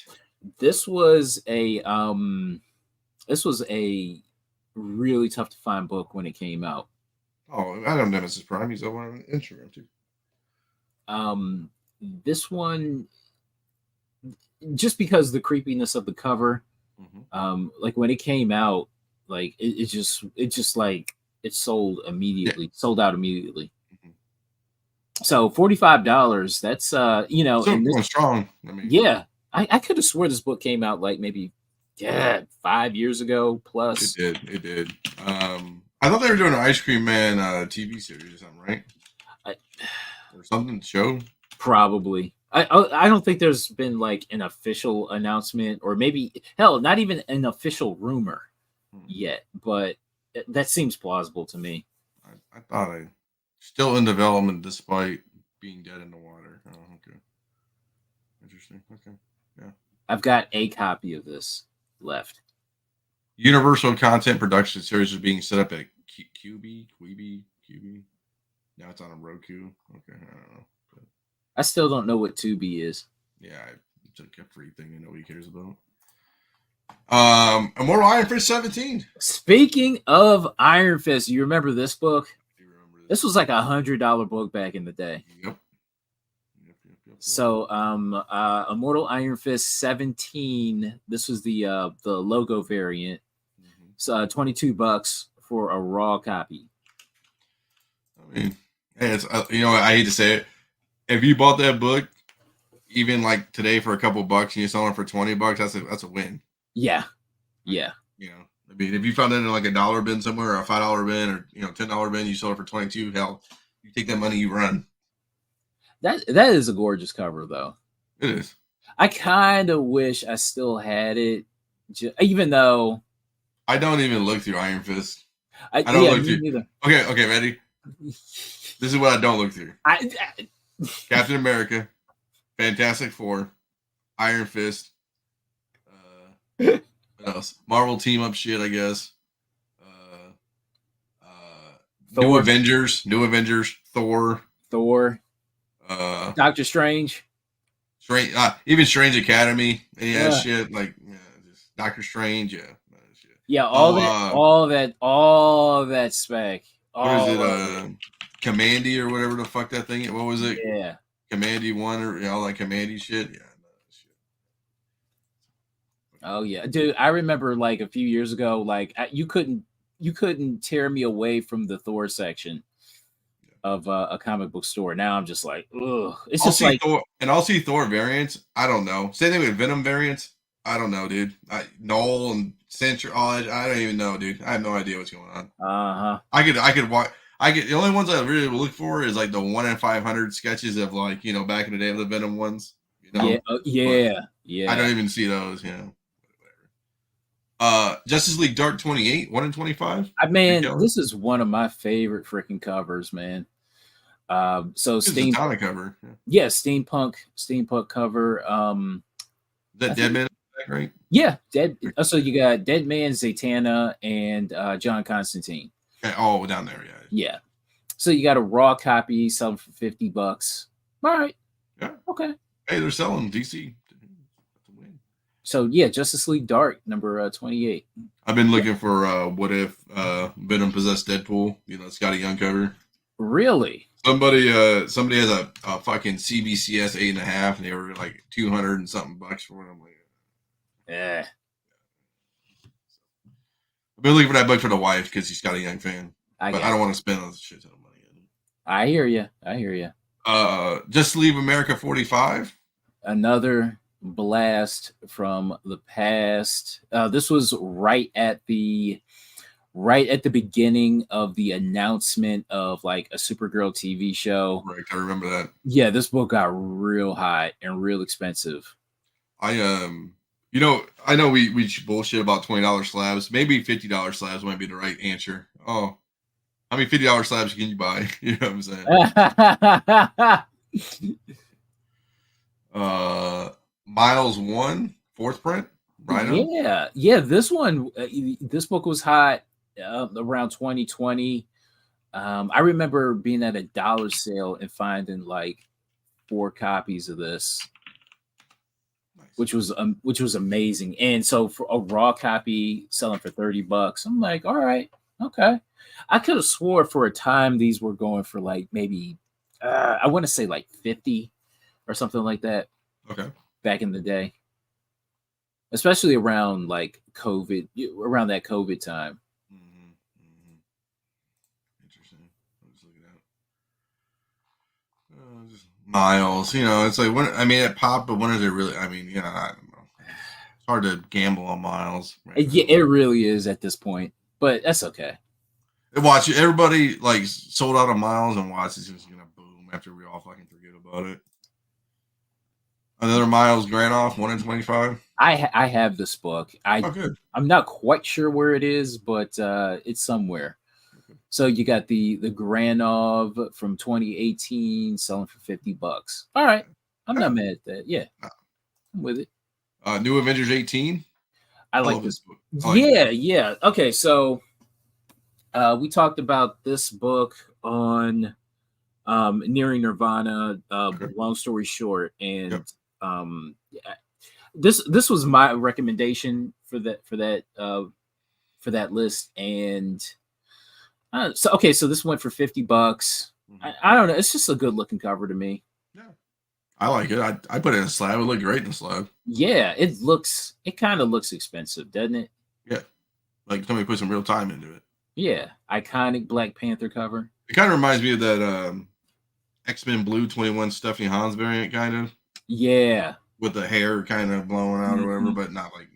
[SPEAKER 2] This was a really tough to find book when it came out.
[SPEAKER 1] Oh, I don't know Mrs. Prime. He's over on Instagram too.
[SPEAKER 2] This one, just because of the creepiness of the cover, like when it came out, like it just like it sold immediately, sold out immediately. So $45, that's
[SPEAKER 1] still going strong. I mean,
[SPEAKER 2] yeah, I could have swore this book came out like maybe 5 years ago plus.
[SPEAKER 1] It did. I thought they were doing an Ice Cream Man TV series or something, right? Or something show.
[SPEAKER 2] Probably. I don't think there's been like an official announcement, or maybe hell, not even an official rumor yet. But that seems plausible to me.
[SPEAKER 1] I thought still in development despite being dead in the water. Oh, okay. Interesting. Okay. Yeah.
[SPEAKER 2] I've got a copy of this left.
[SPEAKER 1] Universal Content Production Series is being set up at QB. Now it's on a Roku. Okay, I don't know. But
[SPEAKER 2] I still don't know what Tubi is.
[SPEAKER 1] yeah, it's like a free thing that nobody cares about. Immortal Iron Fist 17.
[SPEAKER 2] Speaking of Iron Fist, you remember this book?
[SPEAKER 1] Do you remember
[SPEAKER 2] This was like $100 book back in the day.
[SPEAKER 1] Yep.
[SPEAKER 2] So, Immortal Iron Fist 17. This was the logo variant. So, $22 for a raw copy.
[SPEAKER 1] I mean, hey, it's I hate to say it. If you bought that book, even like today for a couple bucks, and you sell it for $20, that's a win.
[SPEAKER 2] Yeah.
[SPEAKER 1] I mean, if you found it in like a $1 bin somewhere, or a $5 bin, or $10 bin, you sold it for 22. Hell, you take that money, you run.
[SPEAKER 2] That is a gorgeous cover, though.
[SPEAKER 1] It is.
[SPEAKER 2] I kind of wish I still had it, even though
[SPEAKER 1] I don't even look through Iron Fist.
[SPEAKER 2] I
[SPEAKER 1] don't look
[SPEAKER 2] me
[SPEAKER 1] through.
[SPEAKER 2] neither.
[SPEAKER 1] Okay, ready? This is what I don't look through. Captain America, Fantastic Four, Iron Fist. What else? Marvel team up shit, I guess. New Avengers, Thor,
[SPEAKER 2] Doctor Strange,
[SPEAKER 1] even Strange Academy, any of that shit, like just Doctor Strange,
[SPEAKER 2] all that spec.
[SPEAKER 1] What is it? Commandy or whatever the fuck that thing. What was it?
[SPEAKER 2] Yeah,
[SPEAKER 1] Commandy 1 or all that Commandy shit. Yeah.
[SPEAKER 2] Oh yeah, dude. I remember like a few years ago, like you couldn't tear me away from the Thor section of a comic book store. Now I'm just like, ugh. It's just like
[SPEAKER 1] Thor, and I'll see Thor variants. I don't know. Same thing with Venom variants. I don't know, dude. Null and Sentry. I don't even know, dude. I have no idea what's going on. I could watch. The only ones I really look for is like the 1 in 500 sketches of like back in the day of the Venom ones.
[SPEAKER 2] Yeah.
[SPEAKER 1] I don't even see those. Justice League Dark 28, 1 in 25.
[SPEAKER 2] Man, this is one of my favorite freaking covers, man. So
[SPEAKER 1] steampunk cover.
[SPEAKER 2] Yeah, steampunk cover.
[SPEAKER 1] That Dead Man, right?
[SPEAKER 2] Yeah, Dead. So you got Dead Man, Zatanna, and John Constantine.
[SPEAKER 1] Okay. Oh, down there, yeah.
[SPEAKER 2] Yeah. So you got a raw copy selling for $50. All right.
[SPEAKER 1] Yeah.
[SPEAKER 2] Okay.
[SPEAKER 1] Hey, they're selling DC.
[SPEAKER 2] So yeah, Justice League Dark number 28.
[SPEAKER 1] I've been looking for what if Venom possessed Deadpool. Scotty Young cover.
[SPEAKER 2] Really?
[SPEAKER 1] Somebody has a fucking CBCS 8.5, and they were like $200 and something for it. I'm like,
[SPEAKER 2] yeah.
[SPEAKER 1] I've been looking for that book for the wife because she's got a Young fan, but I don't want to spend a shit ton of money on it.
[SPEAKER 2] I hear you.
[SPEAKER 1] Just Leave America 45.
[SPEAKER 2] Another blast from the past. This was right at the beginning of the announcement of like a Supergirl TV show.
[SPEAKER 1] Right, I remember that.
[SPEAKER 2] Yeah, this book got real hot and real expensive.
[SPEAKER 1] I know we bullshit about $20 slabs. Maybe $50 slabs might be the right answer. Oh, how many $50 slabs can you buy? You know what I'm saying? Miles 1, 4th print. Rhino.
[SPEAKER 2] Yeah. This one, this book was hot around 2020. I remember being at a dollar sale and finding like 4 copies of this, which was amazing. And so for a raw copy selling for $30, I'm like, all right, okay. I could have swore for a time these were going for like maybe I want to say like 50 or something like that.
[SPEAKER 1] Okay.
[SPEAKER 2] Back in the day, especially around like COVID, around that COVID time.
[SPEAKER 1] Interesting. I'm just looking at Miles. It's like when it popped, but when is it really? I don't know. It's hard to gamble on Miles.
[SPEAKER 2] Right now. It really is at this point, but that's okay.
[SPEAKER 1] Watch everybody like sold out of Miles, and watch it's just gonna boom after we all fucking forget about it. Another Miles Granoff, 1 in 25.
[SPEAKER 2] I have this book.
[SPEAKER 1] Good.
[SPEAKER 2] I'm not quite sure where it is, but it's somewhere. So you got the Granov from 2018 selling for $50. All right, I'm not mad at that. Yeah, I'm with it.
[SPEAKER 1] New Avengers 18.
[SPEAKER 2] I
[SPEAKER 1] love
[SPEAKER 2] like
[SPEAKER 1] this
[SPEAKER 2] this.
[SPEAKER 1] book.
[SPEAKER 2] Yeah. Okay, so we talked about this book on Nearing Nirvana. Long story short, and yeah, this was my recommendation for that list, and so this went for $50. I don't know. It's just a good looking cover to me.
[SPEAKER 1] Yeah, I like it. I put it in a slab. It looked great in a slab.
[SPEAKER 2] Yeah, it kind of looks expensive, doesn't it?
[SPEAKER 1] Yeah, like somebody put some real time into it.
[SPEAKER 2] Yeah, iconic Black Panther cover.
[SPEAKER 1] It kind of reminds me of that X-Men Blue 21 Stephanie Hans variant, kind of.
[SPEAKER 2] Yeah,
[SPEAKER 1] with the hair kind of blowing out or whatever, but not like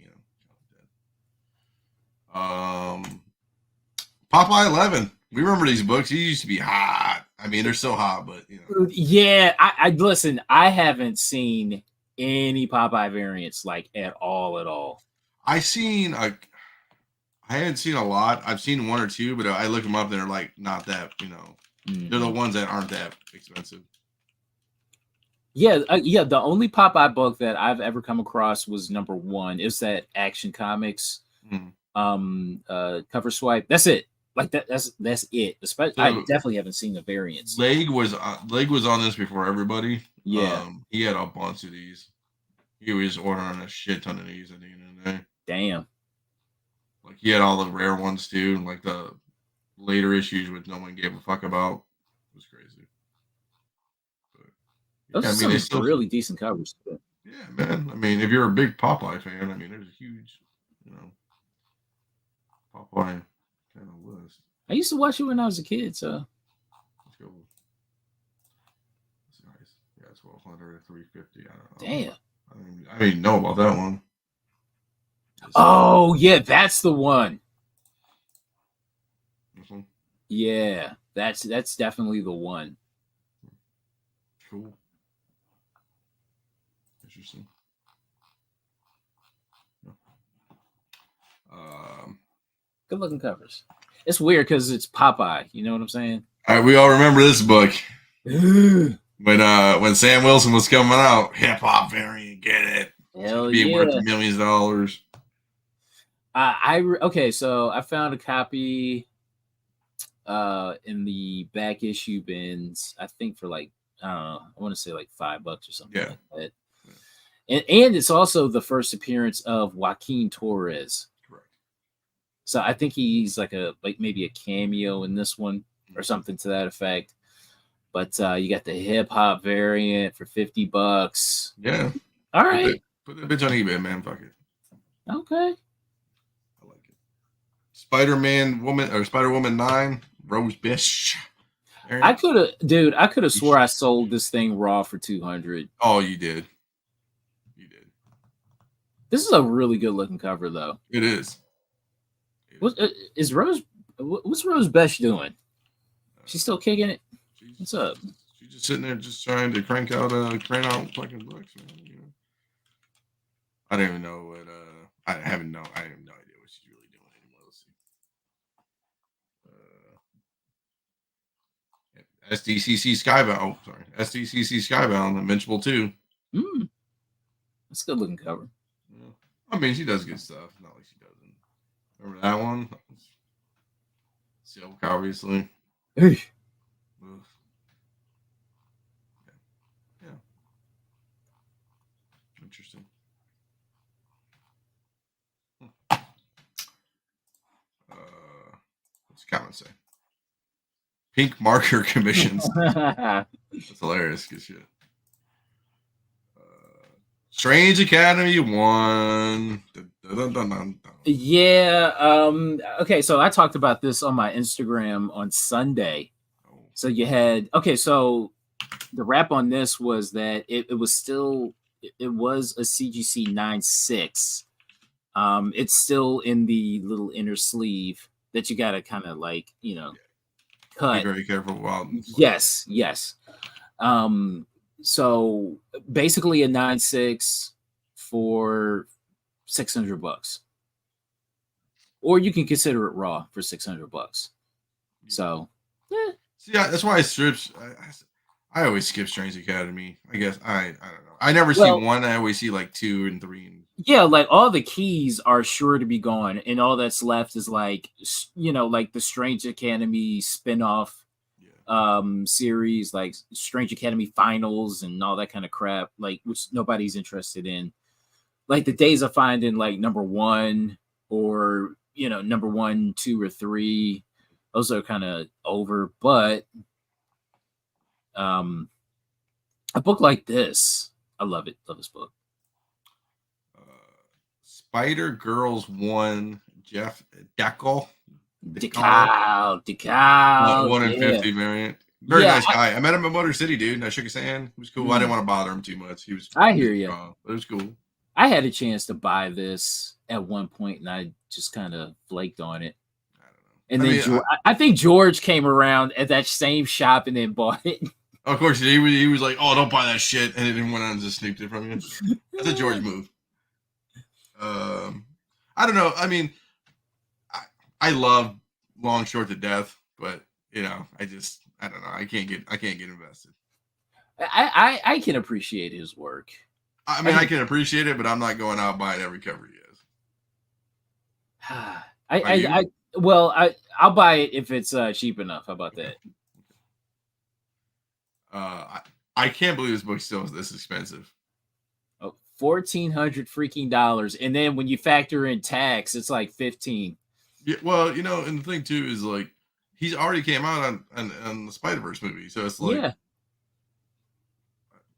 [SPEAKER 1] Popeye 11. We remember these books. He used to be hot. I mean, they're still hot, but
[SPEAKER 2] Yeah, I listen. I haven't seen any Popeye variants like at all.
[SPEAKER 1] I hadn't seen a lot. I've seen one or two, but I looked them up. And they're like not that. They're the ones that aren't that expensive.
[SPEAKER 2] Yeah. The only Popeye book that I've ever come across was number 1. It's that Action Comics cover swipe. That's it. Like that's it. Especially, I definitely haven't seen the variants.
[SPEAKER 1] Leg was on this before everybody.
[SPEAKER 2] Yeah,
[SPEAKER 1] he had a bunch of these. He was ordering a shit ton of these at the end of the day.
[SPEAKER 2] Damn.
[SPEAKER 1] Like he had all the rare ones too, like the later issues which no one gave a fuck about. It was crazy.
[SPEAKER 2] But, those are some really decent covers too.
[SPEAKER 1] Yeah, man. I mean, if you're a big Popeye fan, I mean, there's a huge, Popeye kind of list.
[SPEAKER 2] I used to watch it when I was a kid, so.
[SPEAKER 1] Let's go. That's nice. Yeah, 1,200 or 350. I don't know.
[SPEAKER 2] Damn.
[SPEAKER 1] I didn't know about that one.
[SPEAKER 2] Oh yeah, that's the one.
[SPEAKER 1] This one?
[SPEAKER 2] Yeah, that's definitely the one.
[SPEAKER 1] Cool. Interesting.
[SPEAKER 2] Good looking covers. It's weird because it's Popeye. You know what I'm saying?
[SPEAKER 1] All right, we all remember this book. When Sam Wilson was coming out, hip hop variant, get it?
[SPEAKER 2] Hell
[SPEAKER 1] be
[SPEAKER 2] yeah.
[SPEAKER 1] worth millions of dollars.
[SPEAKER 2] Okay, so I found a copy in the back issue bins. I think for like I don't know. I want to say like $5 or something like that. Yeah. And it's also the first appearance of Joaquin Torres.
[SPEAKER 1] Correct.
[SPEAKER 2] So I think he's like maybe a cameo in this one or something to that effect. But you got the hip hop variant for $50.
[SPEAKER 1] Yeah.
[SPEAKER 2] All right.
[SPEAKER 1] Put that bitch on eBay, man. Fuck it.
[SPEAKER 2] Okay.
[SPEAKER 1] I like it. Spider-Woman 9, Rose Bish.
[SPEAKER 2] I could have swore I sold this thing raw for $200.
[SPEAKER 1] Oh, you did. You did.
[SPEAKER 2] This is a really good looking cover, though.
[SPEAKER 1] It is.
[SPEAKER 2] What's Rose Besh doing? She's still kicking it. What's up?
[SPEAKER 1] She's just sitting there, just trying to crank out fucking books, man. I don't even know what. I have no idea what she's really doing anymore. Let's see. SDCC Skybound. Oh, sorry. SDCC Skybound, Invincible 2.
[SPEAKER 2] That's a good looking cover.
[SPEAKER 1] Yeah. I mean, she does good stuff. Not like she doesn't. Remember that one? Silk, obviously.
[SPEAKER 2] Hey.
[SPEAKER 1] Yeah. Interesting. What's the comment say? Pink marker commissions. That's hilarious. Good shit. Strange Academy 1.
[SPEAKER 2] Yeah. Okay, so I talked about this on my Instagram on Sunday. So you had so the wrap on this was that it was a CGC 9.6. It's still in the little inner sleeve that you gotta kind of cut.
[SPEAKER 1] Be very careful while
[SPEAKER 2] yes. So basically a 9.6 for $600, or you can consider it raw for $600. So,
[SPEAKER 1] See, that's why I strips. I always skip Strange Academy. I guess I don't know. I never see
[SPEAKER 2] well,
[SPEAKER 1] one. I always see like 2 and 3. And
[SPEAKER 2] yeah, like all the keys are sure to be gone, and all that's left is like like the Strange Academy spin-off
[SPEAKER 1] yeah,
[SPEAKER 2] series, like Strange Academy Finals and all that kind of crap, like which nobody's interested in. Like the days of finding like number one or number 1, 2, or 3, those are kind of over. But um a book like this, I love it. Love this book.
[SPEAKER 1] Spider Girls 1, Jeff Deckel.
[SPEAKER 2] Decal,
[SPEAKER 1] 1 in
[SPEAKER 2] yeah.
[SPEAKER 1] 50 variant. Very
[SPEAKER 2] Yeah,
[SPEAKER 1] nice guy. I met him at Motor City, dude, and I shook his hand. He was cool. I didn't want to bother him too much. He was
[SPEAKER 2] I hear you.
[SPEAKER 1] strong, but it was cool.
[SPEAKER 2] I had a chance to buy this at one point, and I just kind of flaked on it.
[SPEAKER 1] I don't know.
[SPEAKER 2] And then I think George came around at that same shop and then bought it.
[SPEAKER 1] Of course, he was like, "Oh, don't buy that shit," and then went on and just snooped it from you. That's a George move. I don't know. I mean, I love Long Short to death, but I don't know. I can't get invested.
[SPEAKER 2] I can appreciate his work.
[SPEAKER 1] I mean, I can appreciate it, but I'm not going out buying every cover he has.
[SPEAKER 2] I'll buy it if it's cheap enough. How about that?
[SPEAKER 1] I can't believe this book still is this expensive.
[SPEAKER 2] Oh, $1,400 freaking dollars, and then when you factor in tax, it's like 15.
[SPEAKER 1] Yeah, well, and the thing too is like he's already came out on the Spider-Verse movie, so it's like,
[SPEAKER 2] yeah.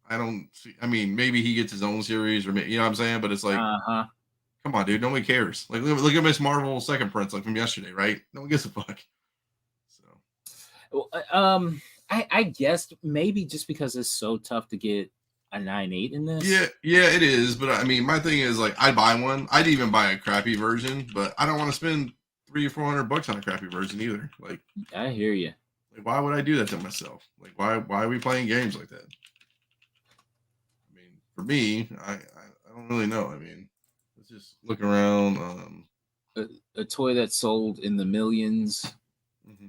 [SPEAKER 1] I don't see. I mean, maybe he gets his own series, or you know what I'm saying? But it's like, come on, dude, nobody cares. Like, look at Miss Marvel second prints, like from yesterday, right? No one gives a fuck.
[SPEAKER 2] So, I guess maybe just because it's so tough to get a 9.8 in this.
[SPEAKER 1] Yeah, it is. But I mean, my thing is like, I'd buy one. I'd even buy a crappy version, but I don't want to spend $300 or $400 on a crappy version either. Like,
[SPEAKER 2] I hear you.
[SPEAKER 1] Like, why would I do that to myself? Like, why are we playing games like that? I mean, for me, I don't really know. I mean, let's just look around.
[SPEAKER 2] A toy that sold in the millions.
[SPEAKER 1] Mm-hmm.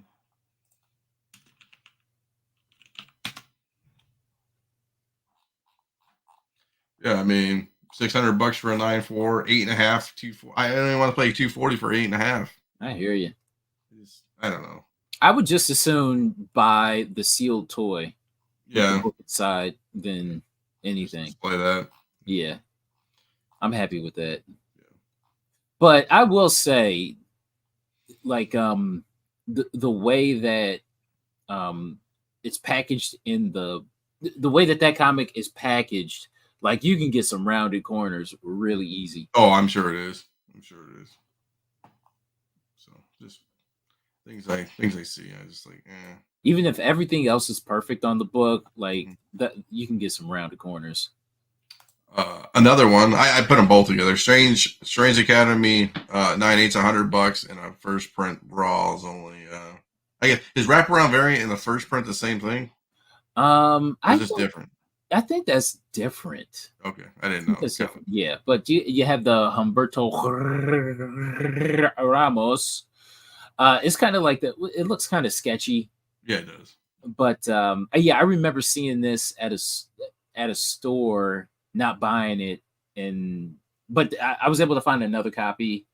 [SPEAKER 1] Yeah, I mean, $600 for a 9.4, 8.5, 2.4. I don't even want to play 240 for 8.5.
[SPEAKER 2] I hear you.
[SPEAKER 1] I don't know.
[SPEAKER 2] I would just as soon buy the sealed toy.
[SPEAKER 1] Yeah.
[SPEAKER 2] With the book inside than anything.
[SPEAKER 1] Just play that.
[SPEAKER 2] Yeah. I'm happy with that. Yeah. But I will say, like, the way that it's packaged in the way that comic is packaged, like you can get some rounded corners really easy.
[SPEAKER 1] Oh, I'm sure it is. So just things I see, I just like,
[SPEAKER 2] Even if everything else is perfect on the book, like that, you can get some rounded corners.
[SPEAKER 1] Another one, I put them both together. Strange Academy, 9.8's $100, and a first print raw is only. I guess is wraparound variant and the first print the same thing?
[SPEAKER 2] I
[SPEAKER 1] just different.
[SPEAKER 2] I think that's different.
[SPEAKER 1] Okay, I didn't know.
[SPEAKER 2] That's different. Yeah, but you have the Humberto Ramos. It's kind of like it looks kind of sketchy.
[SPEAKER 1] Yeah, it does.
[SPEAKER 2] But yeah, I remember seeing this at a store, not buying it, but I was able to find another copy.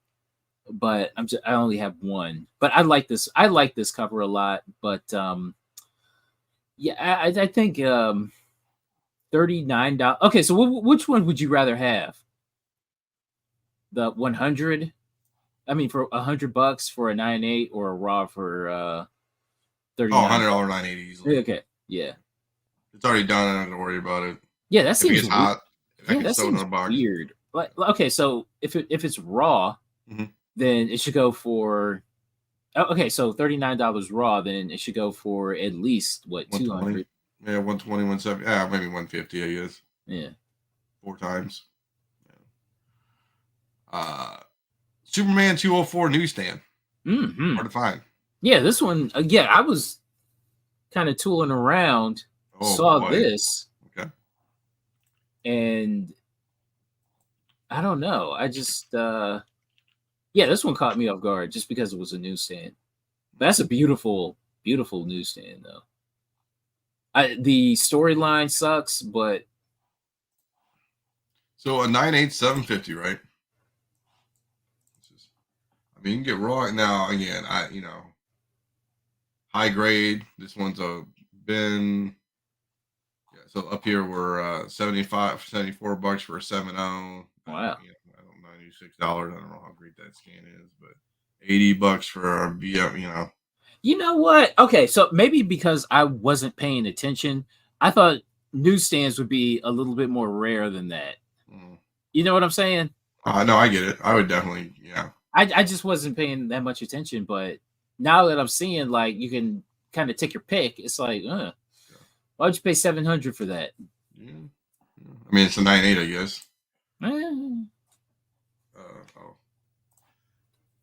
[SPEAKER 2] But I only have one. But I like this. I like this cover a lot. But yeah, I think $39. Okay, so which one would you rather have? The 100? I mean, for $100 for a 9.8 or a raw for $39.
[SPEAKER 1] Oh, $100 9.8 easily.
[SPEAKER 2] Okay, yeah.
[SPEAKER 1] It's already done. I don't have to worry about it.
[SPEAKER 2] Yeah, that seems
[SPEAKER 1] hot.
[SPEAKER 2] Yeah, that seems weird. Like, okay, so if it's raw, then it should go for. Okay, so $39 raw, then it should go for at least what, 200.
[SPEAKER 1] Yeah, 120, 170. Yeah, maybe 150. I guess.
[SPEAKER 2] Yeah.
[SPEAKER 1] 4 times. Superman 204 newsstand.
[SPEAKER 2] Mm-hmm.
[SPEAKER 1] Hard to find.
[SPEAKER 2] Yeah, this one. Yeah, I was kind of tooling around, saw this, and I don't know. I just, yeah, this one caught me off guard just because it was a newsstand. That's a beautiful, beautiful newsstand, though. The storyline sucks, but
[SPEAKER 1] So a 9.8, 750, right? I mean, you can get raw now. Again, high grade. This one's a bin. Yeah, so up here we're 74 bucks for a 7.0.
[SPEAKER 2] wow.
[SPEAKER 1] I don't know, $96. I don't know how great that scan is, but $80 for a VM.
[SPEAKER 2] You know what? Okay, so maybe because I wasn't paying attention, I thought newsstands would be a little bit more rare than that.
[SPEAKER 1] Mm.
[SPEAKER 2] You know what I'm saying?
[SPEAKER 1] No, I get it. I would definitely, yeah.
[SPEAKER 2] I just wasn't paying that much attention, but now that I'm seeing like you can kind of take your pick, it's like, why'd you pay $700 for that?
[SPEAKER 1] Yeah. I mean, it's a 9.8, I guess.
[SPEAKER 2] Eh.
[SPEAKER 1] Oh.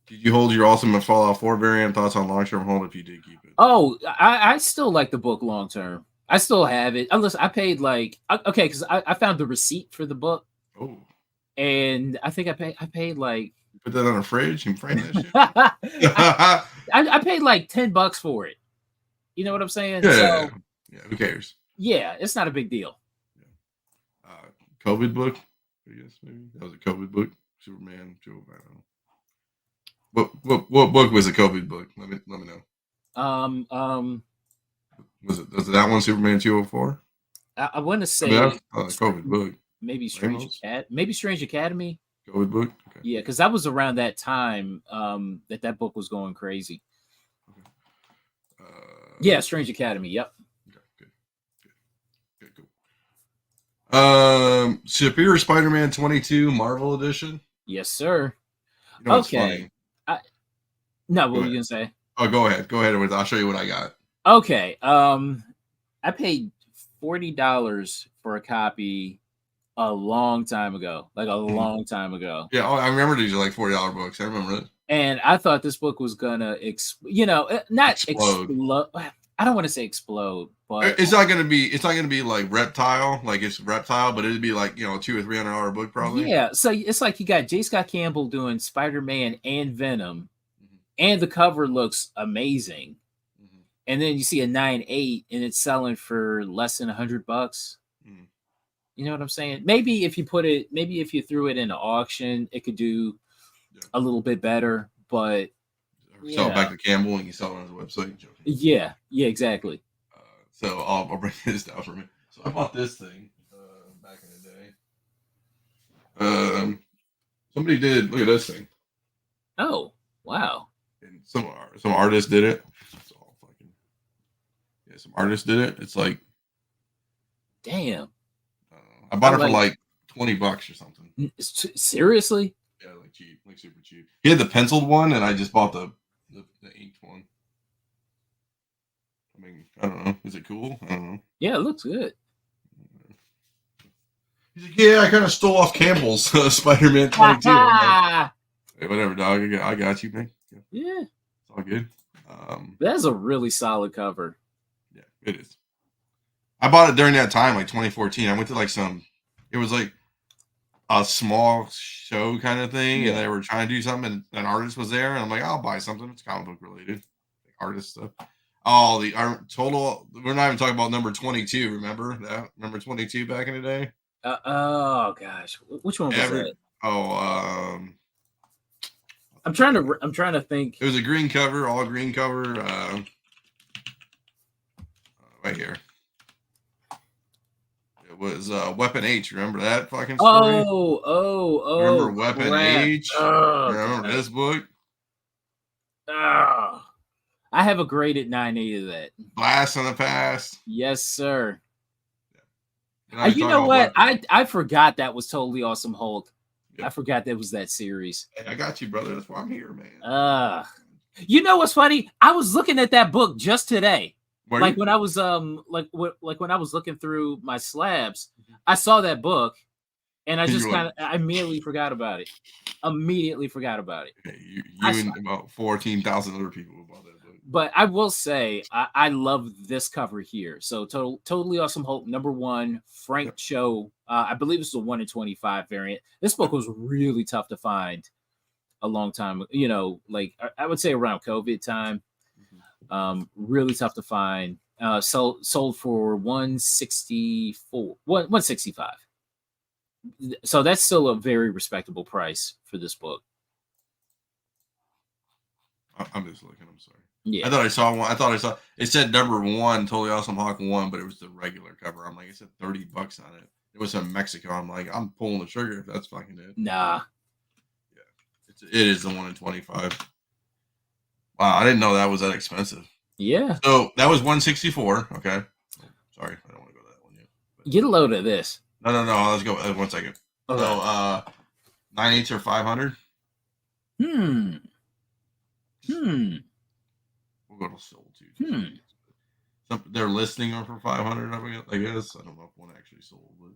[SPEAKER 1] Did you hold your Ultimate Fallout 4 variant? Thoughts on long-term hold if you did keep it?
[SPEAKER 2] Oh, I still like the book long term. I still have it. Unless I paid okay, because I found the receipt for the book.
[SPEAKER 1] Oh.
[SPEAKER 2] And I think I paid like
[SPEAKER 1] Put that on a fridge and frame that shit.
[SPEAKER 2] I paid like $10 for it. You know what I'm saying?
[SPEAKER 1] Yeah.
[SPEAKER 2] So,
[SPEAKER 1] yeah. Who cares?
[SPEAKER 2] Yeah, it's not a big deal.
[SPEAKER 1] Yeah. COVID book. I guess maybe that was a COVID book. Superman. I don't know. What book was a COVID book? Let me know. Was it that one, Superman 204?
[SPEAKER 2] I want to say
[SPEAKER 1] that's a COVID book.
[SPEAKER 2] Maybe Strange Academy.
[SPEAKER 1] COVID book. Okay.
[SPEAKER 2] Yeah, because that was around that time that book was going crazy. Okay. Yeah, Strange Academy. Yep.
[SPEAKER 1] Okay, good. Cool. Superior Spider-Man 22 Marvel Edition.
[SPEAKER 2] Yes, sir.
[SPEAKER 1] You know what's funny?
[SPEAKER 2] No, what were you gonna say?
[SPEAKER 1] Oh, go ahead. I'll show you what I got.
[SPEAKER 2] Okay. I paid $40 for a copy a long time ago. Like a long time ago.
[SPEAKER 1] Yeah, I remember these are like $40 books. I remember it.
[SPEAKER 2] And I thought this book was gonna not explode. I don't want to say explode, but
[SPEAKER 1] it's not gonna be like Reptile, like it's Reptile, but it'd be like $200 or $300 book probably.
[SPEAKER 2] Yeah, so it's like you got J. Scott Campbell doing Spider-Man and Venom, and the cover looks amazing. And then you see a 9.8 and it's selling for less than $100. You know what I'm saying? Maybe if you threw it in an auction, it could do a little bit better, but
[SPEAKER 1] sell it back to Campbell and you sell it on his website.
[SPEAKER 2] Yeah, exactly.
[SPEAKER 1] So I'll bring this down for a minute. So I bought this thing back in the day. Somebody did look at this thing.
[SPEAKER 2] Oh, wow.
[SPEAKER 1] And some artist did it. Some artist did it. It's like,
[SPEAKER 2] damn.
[SPEAKER 1] I bought it for like $20 or something.
[SPEAKER 2] Seriously?
[SPEAKER 1] Yeah, like cheap, like super cheap. He had the penciled one, and I just bought the inked one. I mean, I don't know. Is it cool? I don't know.
[SPEAKER 2] Yeah, it looks good.
[SPEAKER 1] He's like, yeah, I kind of stole off Campbell's Spider-Man 22. Like, hey, whatever, dog. I got you, man.
[SPEAKER 2] Yeah.
[SPEAKER 1] It's all good.
[SPEAKER 2] That's a really solid cover.
[SPEAKER 1] Yeah, it is. I bought it during that time, like 2014. I went to it was like a small show kind of thing, and they were trying to do something, and an artist was there, and I'm like, I'll buy something. It's comic book related, like artist stuff. Oh, our total. We're not even talking about number 22. Remember that number 22 back in the day?
[SPEAKER 2] Oh gosh, which one was that?
[SPEAKER 1] Oh,
[SPEAKER 2] I'm trying to think.
[SPEAKER 1] It was a green cover, all green cover. Right here. It was Weapon H. Remember that fucking story?
[SPEAKER 2] Oh.
[SPEAKER 1] Remember Weapon H? Remember this book?
[SPEAKER 2] I have a graded 9.8 of that.
[SPEAKER 1] Blast from the Past.
[SPEAKER 2] Yes, sir.
[SPEAKER 1] Yeah.
[SPEAKER 2] You know what? I forgot that was Totally Awesome Hulk. Yep. I forgot that was that series.
[SPEAKER 1] Hey, I got you, brother. That's why I'm here, man.
[SPEAKER 2] You know what's funny? I was looking at that book just today.
[SPEAKER 1] When
[SPEAKER 2] I was when I was looking through my slabs, I saw that book, and I just I immediately forgot about it.
[SPEAKER 1] Okay, you and about 14,000 other people about that book.
[SPEAKER 2] But I will say I love this cover here. So Totally Awesome Hulk #1, Frank Cho. I believe it's the 1 in 25 variant. This book was really tough to find a long time. Like I would say around COVID time. Really tough to find. Sold for 164, 165. So that's still a very respectable price for this book.
[SPEAKER 1] I'm just looking. I'm sorry.
[SPEAKER 2] Yeah.
[SPEAKER 1] I thought I saw one. I thought I saw. It said number 1, Totally Awesome Hawk 1, but it was the regular cover. I'm like, it said $30 on it. It was in Mexico. I'm like, I'm pulling the trigger if that's fucking it.
[SPEAKER 2] Nah.
[SPEAKER 1] Yeah, it is the 1 in 25. Wow, I didn't know that was that expensive.
[SPEAKER 2] Yeah.
[SPEAKER 1] So that was 164. Okay. Oh, sorry, I don't want to go to that one yet. But
[SPEAKER 2] Get a load of this.
[SPEAKER 1] no. Let's go. 1 second.
[SPEAKER 2] Okay.
[SPEAKER 1] So 9/8 or 500.
[SPEAKER 2] Hmm.
[SPEAKER 1] We'll go to sold too. They're listing them for 500. I guess I don't know if one actually sold, but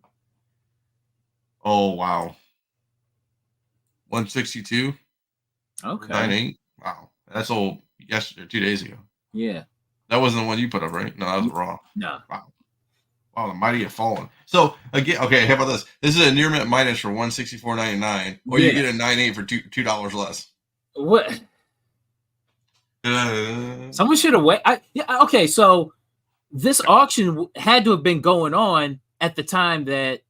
[SPEAKER 1] oh wow, 162.
[SPEAKER 2] Okay.
[SPEAKER 1] 9/8. Wow, that's sold yesterday, 2 days ago.
[SPEAKER 2] Yeah.
[SPEAKER 1] That wasn't the one you put up, right? No, that was raw.
[SPEAKER 2] No.
[SPEAKER 1] Wow, the mighty have fallen. So again, okay, how about this? This is a near mint minus for 164.99, or you get a 9/8 for $2 less.
[SPEAKER 2] What? Someone should have waited. Yeah. Okay. So this auction had to have been going on at the time that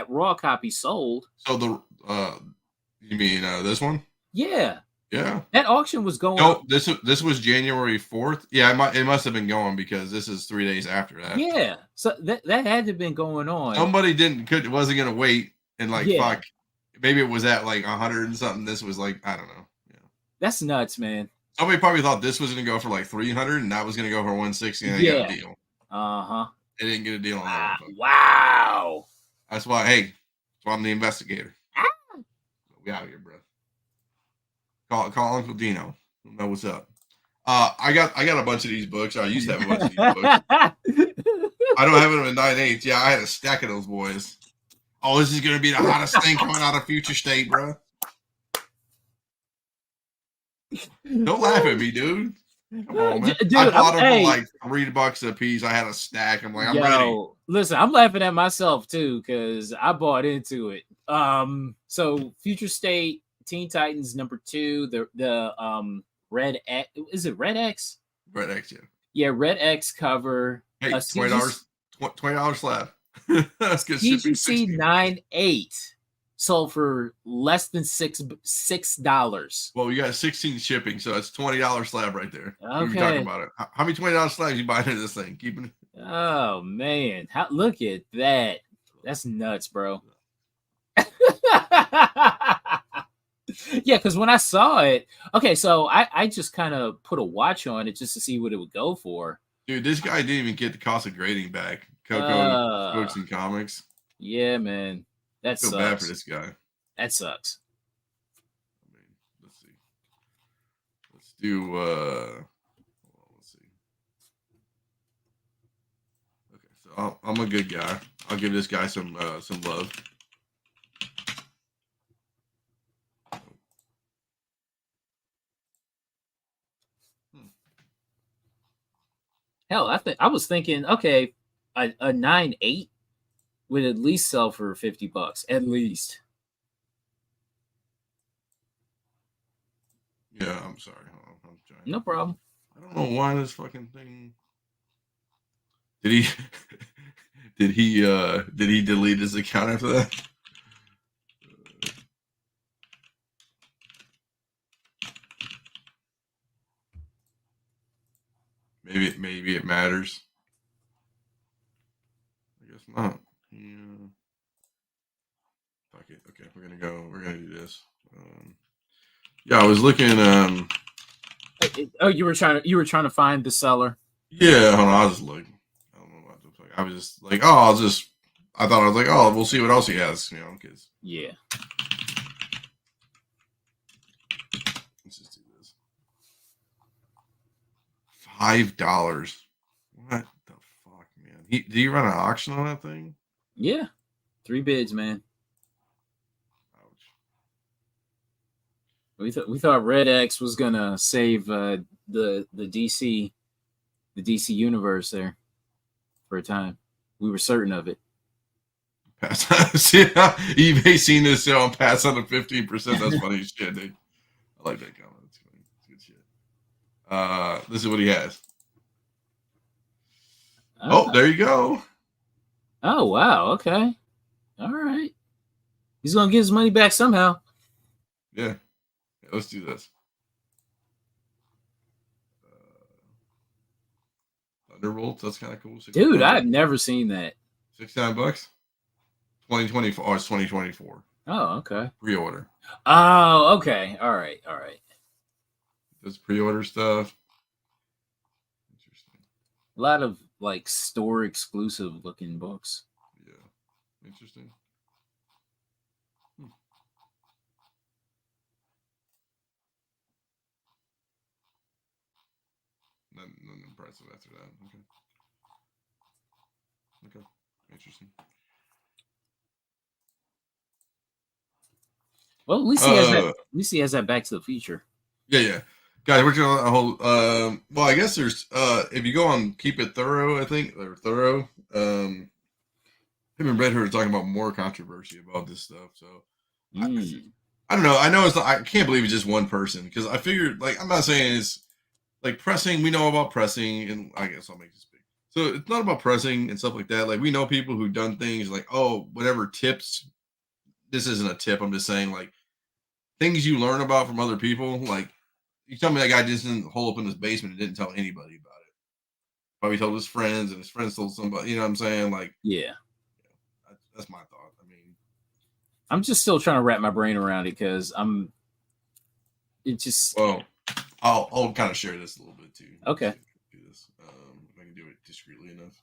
[SPEAKER 2] raw copy sold.
[SPEAKER 1] So you mean this one?
[SPEAKER 2] Yeah.
[SPEAKER 1] Yeah.
[SPEAKER 2] That auction was going.
[SPEAKER 1] No, this was January 4th. Yeah, it must have been going because this is 3 days after that.
[SPEAKER 2] Yeah. So that had to have been going on.
[SPEAKER 1] Somebody wasn't gonna wait and fuck. Maybe it was at like 100 and something. This was like, I don't know. Yeah.
[SPEAKER 2] That's nuts, man.
[SPEAKER 1] Somebody probably thought this was gonna go for like 300 and that was gonna go for 160 and they got a deal.
[SPEAKER 2] Uh-huh.
[SPEAKER 1] They didn't get a deal on that one.
[SPEAKER 2] Wow.
[SPEAKER 1] That's why I'm the investigator. We out here, bro. Call Uncle Dino. Know what's up. I got a bunch of these books. I used to have a bunch of these books. I don't have them in 9/8. Yeah, I had a stack of those boys. Oh, this is gonna be the hottest thing coming out of Future State, bro. Don't laugh at me, dude. Come on, man. Dude, I bought them for like $3 a piece. I had a stack. I'm like, I'm ready.
[SPEAKER 2] Listen, I'm laughing at myself too because I bought into it. So Future State, Teen Titans #2, the Red X. Is it Red X?
[SPEAKER 1] Red X, yeah.
[SPEAKER 2] Yeah, Red X cover.
[SPEAKER 1] Hey, $20 slab. That's good.
[SPEAKER 2] CGC 9/8 sold for less than $6.
[SPEAKER 1] Well, we got 16 shipping, so it's $20 slab right there.
[SPEAKER 2] Okay.
[SPEAKER 1] We're talking about it. How many $20 slabs you buying into this thing? Keeping.
[SPEAKER 2] Oh man, look at that. That's nuts, bro. Yeah, because when I saw it, okay, so I just kind of put a watch on it just to see what it would go for.
[SPEAKER 1] Dude, this guy didn't even get the cost of grading back. Coco Books and Comics.
[SPEAKER 2] Yeah, man. That sucks.
[SPEAKER 1] I feel bad for this guy.
[SPEAKER 2] That sucks.
[SPEAKER 1] I mean, let's see. Let's do let's see. Okay, so I'm a good guy. I'll give this guy some love.
[SPEAKER 2] Hell, I was thinking, okay, a 9/8 would at least sell for $50, at least.
[SPEAKER 1] Yeah, I'm sorry. I'm trying.
[SPEAKER 2] No problem.
[SPEAKER 1] I don't know why this fucking thing. Did he did he delete his account after that? Maybe it matters. I guess not. Yeah. Fuck it. Okay, we're gonna do this. Yeah, I was looking.
[SPEAKER 2] Oh, you were trying to find the seller.
[SPEAKER 1] Yeah, hold on. I was just looking. I don't know what the fuck. I was just like, I thought I was like, oh, we'll see what else he has. You know, because
[SPEAKER 2] yeah.
[SPEAKER 1] Let's just do this. $5. What the fuck, man? Did he run an auction on that thing?
[SPEAKER 2] Yeah, 3 bids, man.
[SPEAKER 1] Ouch.
[SPEAKER 2] We thought Red X was gonna save the DC universe there for a time. We were certain of it.
[SPEAKER 1] Pass on. See, eBay seen this sale and pass on the 15%. That's funny as shit, dude. I like that comment. That's funny. It's good shit. This is what he has.
[SPEAKER 2] Oh,
[SPEAKER 1] there you go.
[SPEAKER 2] Oh, wow. Okay. All right. He's going to get his money back somehow.
[SPEAKER 1] Yeah. Let's do this. Thunderbolts. That's kind of cool.
[SPEAKER 2] Dude, I've never seen that.
[SPEAKER 1] $69. 2024. Oh, it's 2024.
[SPEAKER 2] Oh, okay.
[SPEAKER 1] Pre-order.
[SPEAKER 2] Oh, okay. All right. All right.
[SPEAKER 1] Does pre-order stuff.
[SPEAKER 2] Interesting. A lot of like store exclusive looking books.
[SPEAKER 1] Yeah. Interesting. Nothing impressive after that. Okay. Interesting.
[SPEAKER 2] Well, at least he has that. At least he has that Back to the Future.
[SPEAKER 1] Yeah. Guys, we're doing a whole. Well, I guess there's. If you go on Keep It Thorough, I think or Thorough. Him and Red Hood are talking about more controversy about this stuff. So I don't know. I know it's. I can't believe it's just one person because I figured like I'm not saying it's like pressing. We know about pressing, and I guess I'll make this big. So it's not about pressing and stuff like that. Like we know people who've done things like whatever tips. This isn't a tip. I'm just saying like things you learn about from other people. Like you tell me that guy just didn't hole up in his basement and didn't tell anybody about it. Probably told his friends, and his friends told somebody. You know what I'm saying? Like
[SPEAKER 2] yeah.
[SPEAKER 1] That's my thought. I mean,
[SPEAKER 2] I'm just still trying to wrap my brain around it because it just.
[SPEAKER 1] Well, I'll kind of share this a little bit too.
[SPEAKER 2] Okay.
[SPEAKER 1] Do this. If I can do it discreetly enough.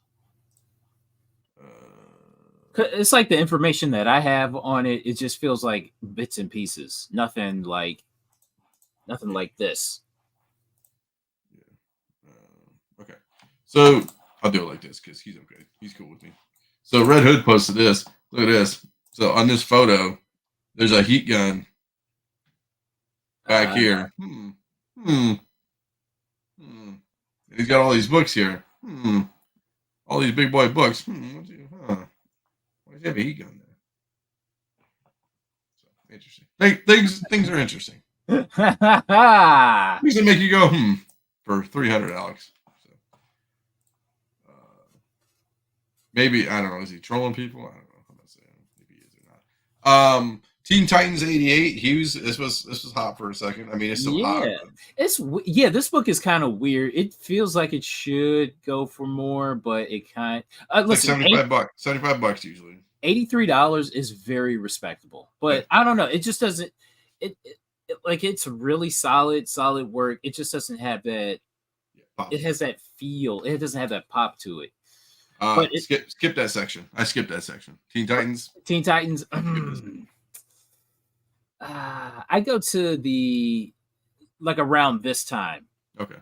[SPEAKER 2] It's like the information that I have on it. It just feels like bits and pieces. Nothing like this.
[SPEAKER 1] Yeah. Okay. So I'll do it like this because he's okay. He's cool with me. So Red Hood posted this. Look at this. So on this photo, there's a heat gun back here. And he's got all these books here. All these big boy books. Why does he have a heat gun there? So, interesting. Things are interesting. Things that make you go for $300, Alex. So, maybe I don't know. Is he trolling people? I don't know. I'm not saying if he is or not. Teen Titans '88. This was hot for a second. I mean, it's still hot.
[SPEAKER 2] But... This book is kind of weird. It feels like it should go for more, but it kind. Listen,
[SPEAKER 1] like $75. $75 usually.
[SPEAKER 2] $83 is very respectable, but I don't know. It just doesn't. It's really solid work. It just doesn't have that. It has that feel. It doesn't have that pop to it.
[SPEAKER 1] But skip that section. I skipped that section. Teen Titans.
[SPEAKER 2] I go to the around this time.
[SPEAKER 1] Okay.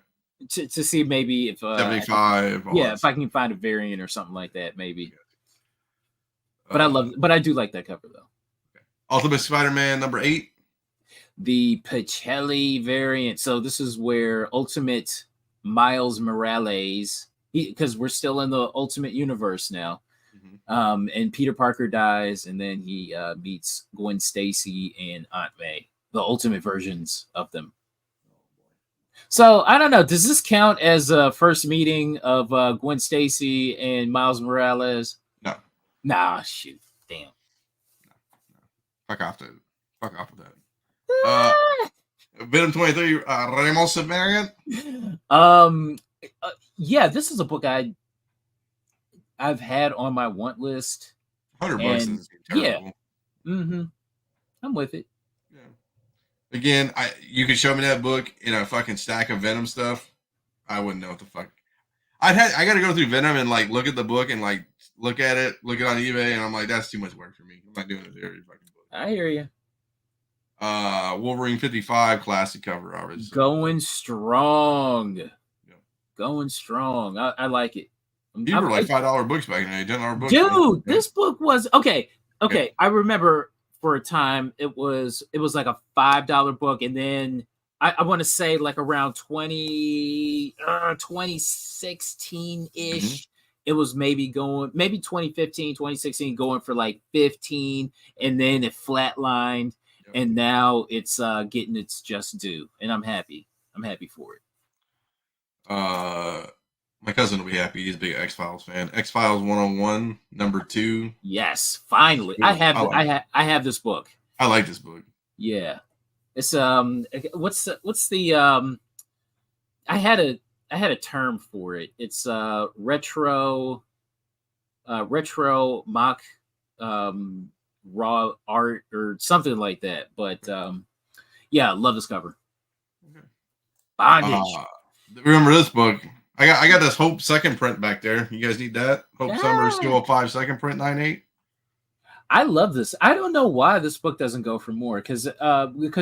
[SPEAKER 2] To see maybe if
[SPEAKER 1] 75.
[SPEAKER 2] If I can find a variant or something like that, maybe. But I do like that cover though.
[SPEAKER 1] Okay. Ultimate Spider-Man #8.
[SPEAKER 2] The Pacelli variant. So this is where Ultimate Miles Morales, because we're still in the Ultimate Universe now. And Peter Parker dies, and then he meets Gwen Stacy and Aunt May, the ultimate versions of them. So I don't know. Does this count as a first meeting of Gwen Stacy and Miles Morales?
[SPEAKER 1] No.
[SPEAKER 2] Nah, shoot, damn.
[SPEAKER 1] No. Fuck off with that. Venom 23, Ramos variant.
[SPEAKER 2] Yeah, this is a book I've had on my want list.
[SPEAKER 1] $100 is terrible.
[SPEAKER 2] Yeah. I'm with it.
[SPEAKER 1] Yeah. Again, you could show me that book in a fucking stack of Venom stuff. I wouldn't know what the fuck. I got to go through Venom and like look at the book and like look at it on eBay, and I'm like, that's too much work for me. I'm not doing it there. Fucking book.
[SPEAKER 2] I hear you.
[SPEAKER 1] Wolverine 55 classic cover already.
[SPEAKER 2] Going strong. Yeah. Going strong. I like it.
[SPEAKER 1] These were like $5 books back in the day, $10 books.
[SPEAKER 2] Dude, this book was okay. I remember for a time it was like a $5 book, and then I want to say like around 2016 ish. It was maybe 2015, 2016 going for like 15, and then it flatlined. And now it's getting its just due, and I'm happy. I'm happy for it.
[SPEAKER 1] My cousin will be happy. He's a big X Files fan. X Files 101, number 2.
[SPEAKER 2] Yes, finally, I
[SPEAKER 1] Cool.
[SPEAKER 2] have I have this book.
[SPEAKER 1] I like this book.
[SPEAKER 2] Yeah, it's what's the I had a term for it. It's retro mock raw art or something like that. But yeah, love this cover.
[SPEAKER 1] Okay.
[SPEAKER 2] Bondage.
[SPEAKER 1] Remember this book? I got this Hope second print back there. You guys need that? Hope Summers 205 second print 9/8.
[SPEAKER 2] I love this. I don't know why this book doesn't go for more because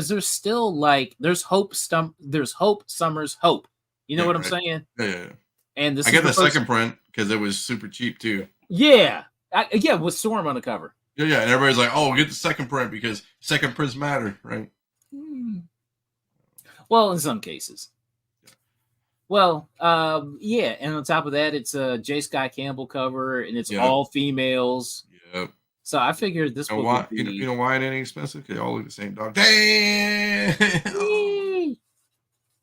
[SPEAKER 2] there's still like there's Hope Summers Hope. You know what I'm saying?
[SPEAKER 1] Yeah.
[SPEAKER 2] And this
[SPEAKER 1] I got the second print because it was super cheap too.
[SPEAKER 2] Yeah, with Storm on the cover.
[SPEAKER 1] Yeah, and everybody's like, "Oh, get the second print because second prints matter, right?"
[SPEAKER 2] Well, in some cases. Well, yeah, and on top of that, it's a J. Scott Campbell cover, and it's all females.
[SPEAKER 1] Yep.
[SPEAKER 2] So I figured this book
[SPEAKER 1] why,
[SPEAKER 2] would be...
[SPEAKER 1] you know why it ain't expensive? They all look the same dog. Damn!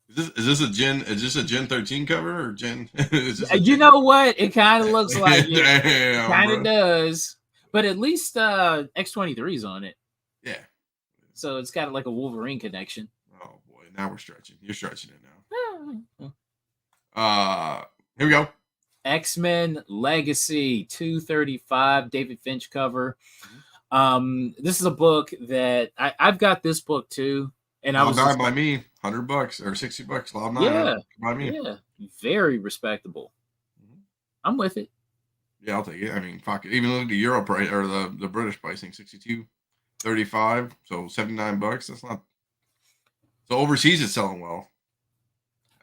[SPEAKER 1] Is this a Gen 13 cover or Gen?
[SPEAKER 2] You know what? It kind of looks like it.
[SPEAKER 1] Damn,
[SPEAKER 2] kind of does, but at least X-23 is on it.
[SPEAKER 1] Yeah.
[SPEAKER 2] So it's got like a Wolverine connection.
[SPEAKER 1] Oh boy, now we're stretching. You're stretching it now. Here we go.
[SPEAKER 2] X-Men Legacy 235 David Finch cover. This is a book that I've got this book too, and I was
[SPEAKER 1] by me $100 or $60. Loud 9 by me.
[SPEAKER 2] Yeah, very respectable. I'm with it.
[SPEAKER 1] Yeah, I'll take it. I mean, fuck it. Even look at the Euro price or the British pricing, 62.35, so $79. That's not. So overseas, it's selling well.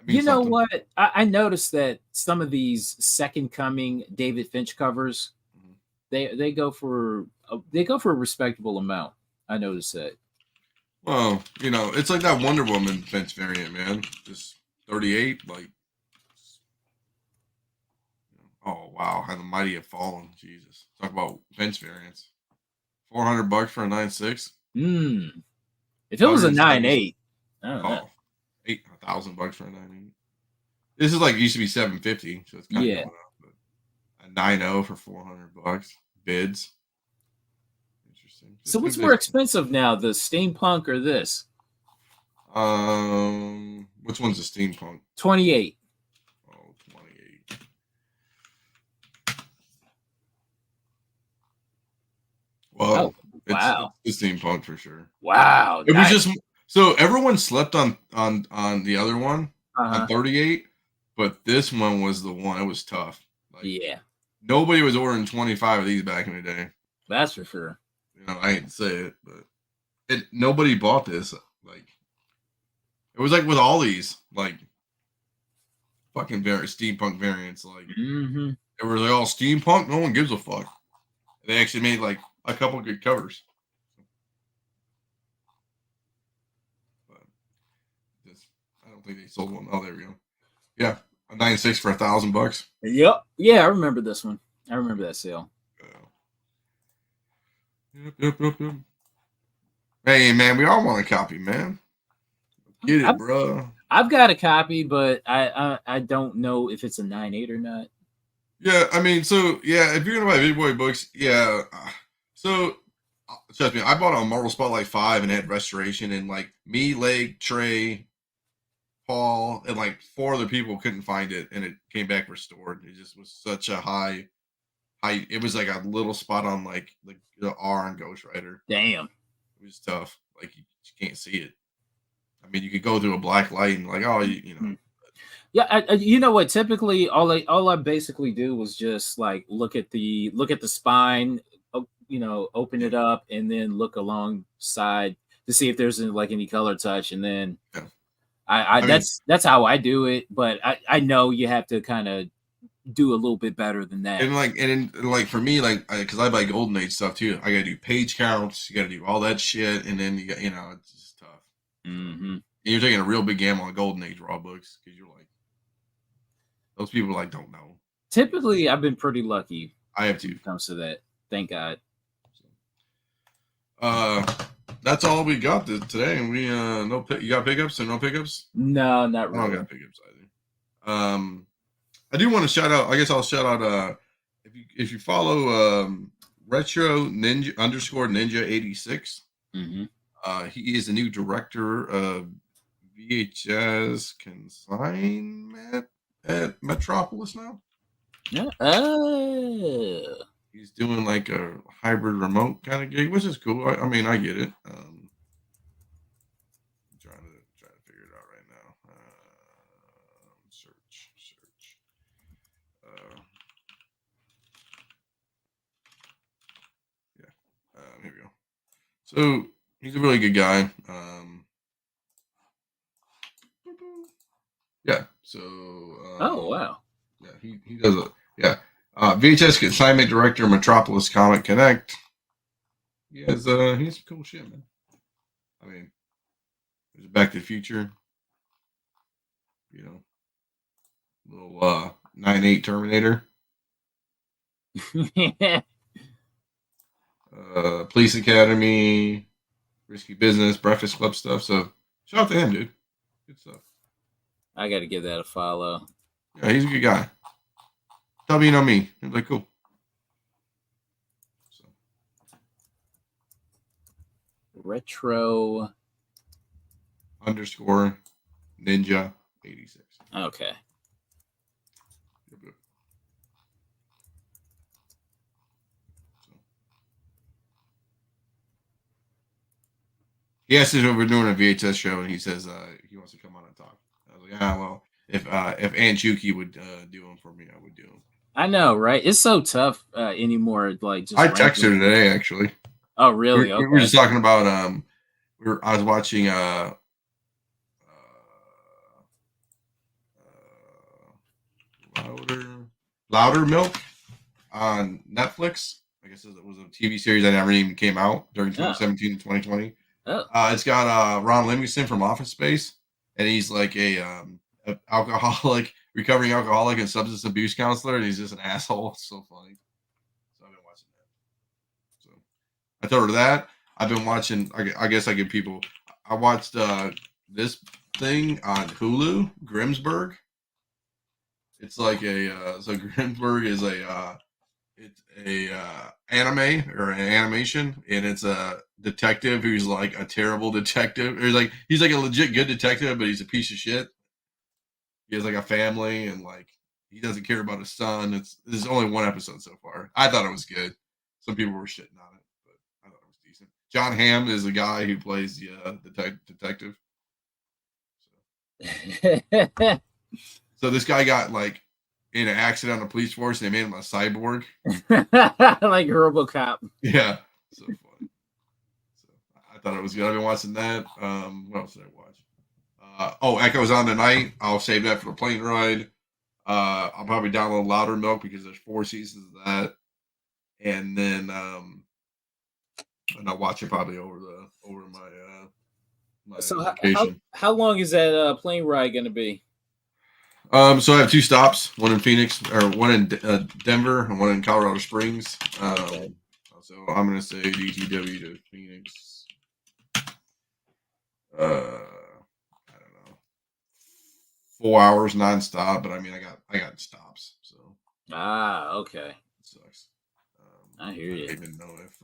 [SPEAKER 2] You know what? I noticed that some of these Second Coming David Finch covers, they go for a respectable amount. I noticed that.
[SPEAKER 1] Well, you know, it's like that Wonder Woman Finch variant, man. Just 38, like. Oh wow, how the mighty have fallen. Jesus, talk about Finch variants. $400 for a 9.6.
[SPEAKER 2] If it was a 9.8, I don't know.
[SPEAKER 1] $8,000 for a 9.8. This is like used to be $750, so it's kind of going up. But a 9.0 for $400 bids. Interesting.
[SPEAKER 2] So what's more expensive now, the steampunk or this?
[SPEAKER 1] Which one's the steampunk?
[SPEAKER 2] 28.
[SPEAKER 1] Oh, 28. Well,
[SPEAKER 2] wow,
[SPEAKER 1] it's steampunk for sure.
[SPEAKER 2] Wow,
[SPEAKER 1] it was just so everyone slept on the other one on 38, but this one was the one. It was tough. Like,
[SPEAKER 2] yeah,
[SPEAKER 1] nobody was ordering 25 of these back in the day.
[SPEAKER 2] That's for sure.
[SPEAKER 1] You know, I hate to say it, but nobody bought this. Like, it was like with all these like fucking steampunk variants. Like, it was like all steampunk. No one gives a fuck. They actually made like a couple good covers. But I don't think they sold one. Oh, there we go. Yeah, a 9.6 for $1,000.
[SPEAKER 2] Yep. Yeah, I remember this one. I remember that sale.
[SPEAKER 1] Yep. Hey, man, we all want a copy, man. Get it, bro.
[SPEAKER 2] I've got a copy, but I don't know if it's a 9.8 or not.
[SPEAKER 1] Yeah, I mean, so yeah, if you're gonna buy Big Boy books, yeah. So trust me, I bought a Marvel Spotlight 5 and had restoration, and like me, Leg, Trey, Paul, and like 4 other people couldn't find it, and it came back restored. It just was such a high. It was like a little spot on like the R on Ghost Rider.
[SPEAKER 2] Damn,
[SPEAKER 1] it was tough. Like you can't see it. I mean, you could go through a black light and like, oh, you know.
[SPEAKER 2] Yeah, you know what? Typically, all I basically do was just like look at the spine, you know, open it up, and then look alongside to see if there's like any color touch, and then I mean, that's how I do it. But I know you have to kind of do a little bit better than that.
[SPEAKER 1] And like for me, like because I buy Golden Age stuff too, I gotta do page counts, you gotta do all that shit, and then you know, it's just tough. And you're taking a real big gamble on Golden Age raw books because you're like, those people like don't know.
[SPEAKER 2] Typically, I've been pretty lucky.
[SPEAKER 1] I have too.
[SPEAKER 2] When it comes to that, thank God.
[SPEAKER 1] That's all we got today. And we you got pickups or no pickups?
[SPEAKER 2] No, not really.
[SPEAKER 1] I don't got pickups I do want to shout out. I guess I'll shout out. If you follow retro ninja underscore ninja 86,
[SPEAKER 2] Mm-hmm.
[SPEAKER 1] he is the new director of VHS consignment at Metropolis now.
[SPEAKER 2] Yeah. Oh.
[SPEAKER 1] He's doing like a hybrid remote kind of gig, which is cool. I mean, I get it. I'm trying to figure it out right now. Search. Yeah. Here we go. So he's a really good guy. Yeah. So.
[SPEAKER 2] Oh wow.
[SPEAKER 1] Yeah, he does it. Yeah. VHS consignment director, Metropolis Comic Connect. He has some cool shit, man. I mean, there's Back to the Future. You know, little 9/8 Terminator. Police Academy, Risky Business, Breakfast Club stuff. So shout out to him, dude. Good stuff.
[SPEAKER 2] I got to give that a follow.
[SPEAKER 1] Yeah, he's a good guy. Tell me you know me. He's like, cool. So.
[SPEAKER 2] Retro
[SPEAKER 1] underscore ninja 86.
[SPEAKER 2] Okay.
[SPEAKER 1] He asked us if we're doing a VHS show, and he says he wants to come on and talk. I was like, well, if Aunt Juki would do them for me, I would do them.
[SPEAKER 2] I know, right? It's so tough anymore. Like, just
[SPEAKER 1] I texted her today, actually.
[SPEAKER 2] Oh, really?
[SPEAKER 1] We were just talking about I was watching Louder Milk on Netflix. I guess it was a TV series that never even came out during 2017 and 2020.
[SPEAKER 2] Oh.
[SPEAKER 1] It's got Ron Livingston from Office Space, and he's like a alcoholic, recovering alcoholic and substance abuse counselor, and he's just an asshole. It's so funny. So I've been watching that. So I told her that. I've been watching. I guess I give people. I watched this thing on Hulu, Grimsburg. It's like so Grimsburg is it's a anime or an animation, and it's a detective who's like a terrible detective. Or he's like a legit good detective, but he's a piece of shit. He has like a family, and like he doesn't care about his son. There's only one episode so far. I thought it was good. Some people were shitting on it, but I thought it was decent. John Hamm is the guy who plays the detective. So this guy got like in an accident on the police force, and they made him a cyborg.
[SPEAKER 2] Like RoboCop.
[SPEAKER 1] Yeah. So funny. So I thought it was good. I've been watching that. What else did I watch? Echoes on Tonight. I'll save that for the plane ride. I'll probably download Louder Milk because there's 4 seasons of that. And then and I'll watch it probably over my
[SPEAKER 2] so
[SPEAKER 1] vacation.
[SPEAKER 2] How long is that plane ride going to be?
[SPEAKER 1] So I have 2 stops, one in Phoenix, or one in Denver, and one in Colorado Springs.
[SPEAKER 2] Okay.
[SPEAKER 1] So I'm going to say DTW to Phoenix. I don't know, 4 hours nonstop, but I mean, I got stops, so.
[SPEAKER 2] Okay.
[SPEAKER 1] It sucks.
[SPEAKER 2] I hear you.
[SPEAKER 1] I don't even know if.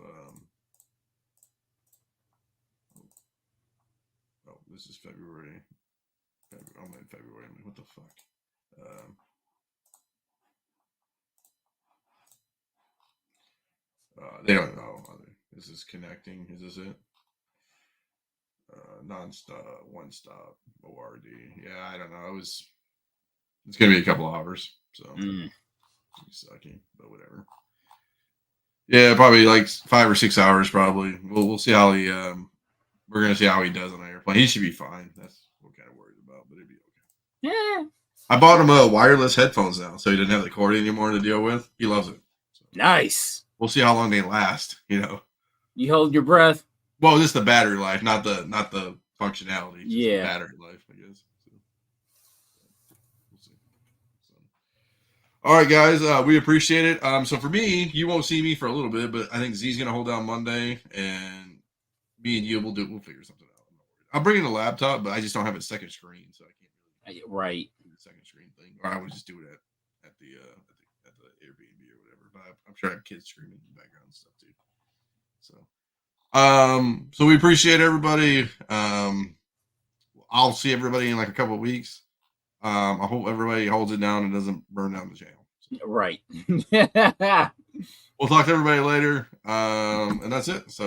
[SPEAKER 1] This is February. I'm in February. I mean, what the fuck? They don't know. This is connecting. Is this it? Nonstop, one stop, ORD. Yeah, I don't know. It's gonna be a couple hours, so it's sucky, but whatever. Yeah, probably like 5 or 6 hours. Probably. We'll see how he. We're gonna see how he does on an airplane. He should be fine. That's what we're kind of worried about, but it'd be okay.
[SPEAKER 2] Yeah.
[SPEAKER 1] I bought him wireless headphones now, so he didn't have the cord anymore to deal with. He loves it. So
[SPEAKER 2] Nice.
[SPEAKER 1] we'll see how long they last.
[SPEAKER 2] You hold your breath.
[SPEAKER 1] Well, just the battery life, not the functionality. Just the battery life, I guess. So, we'll see. So. All right, guys, we appreciate it. So for me, you won't see me for a little bit, but I think Z's gonna hold down Monday, and me and you we'll figure something out. I'm bringing a laptop, but I just don't have a second screen, so I can't.
[SPEAKER 2] Right.
[SPEAKER 1] second screen thing, or I would just do it at the Airbnb or whatever. But I'm sure I have kids screaming in the background and stuff too. So we appreciate everybody. I'll see everybody in like a couple of weeks. I hope everybody holds it down and doesn't burn down the channel. So.
[SPEAKER 2] Right.
[SPEAKER 1] We'll talk to everybody later. And that's it. So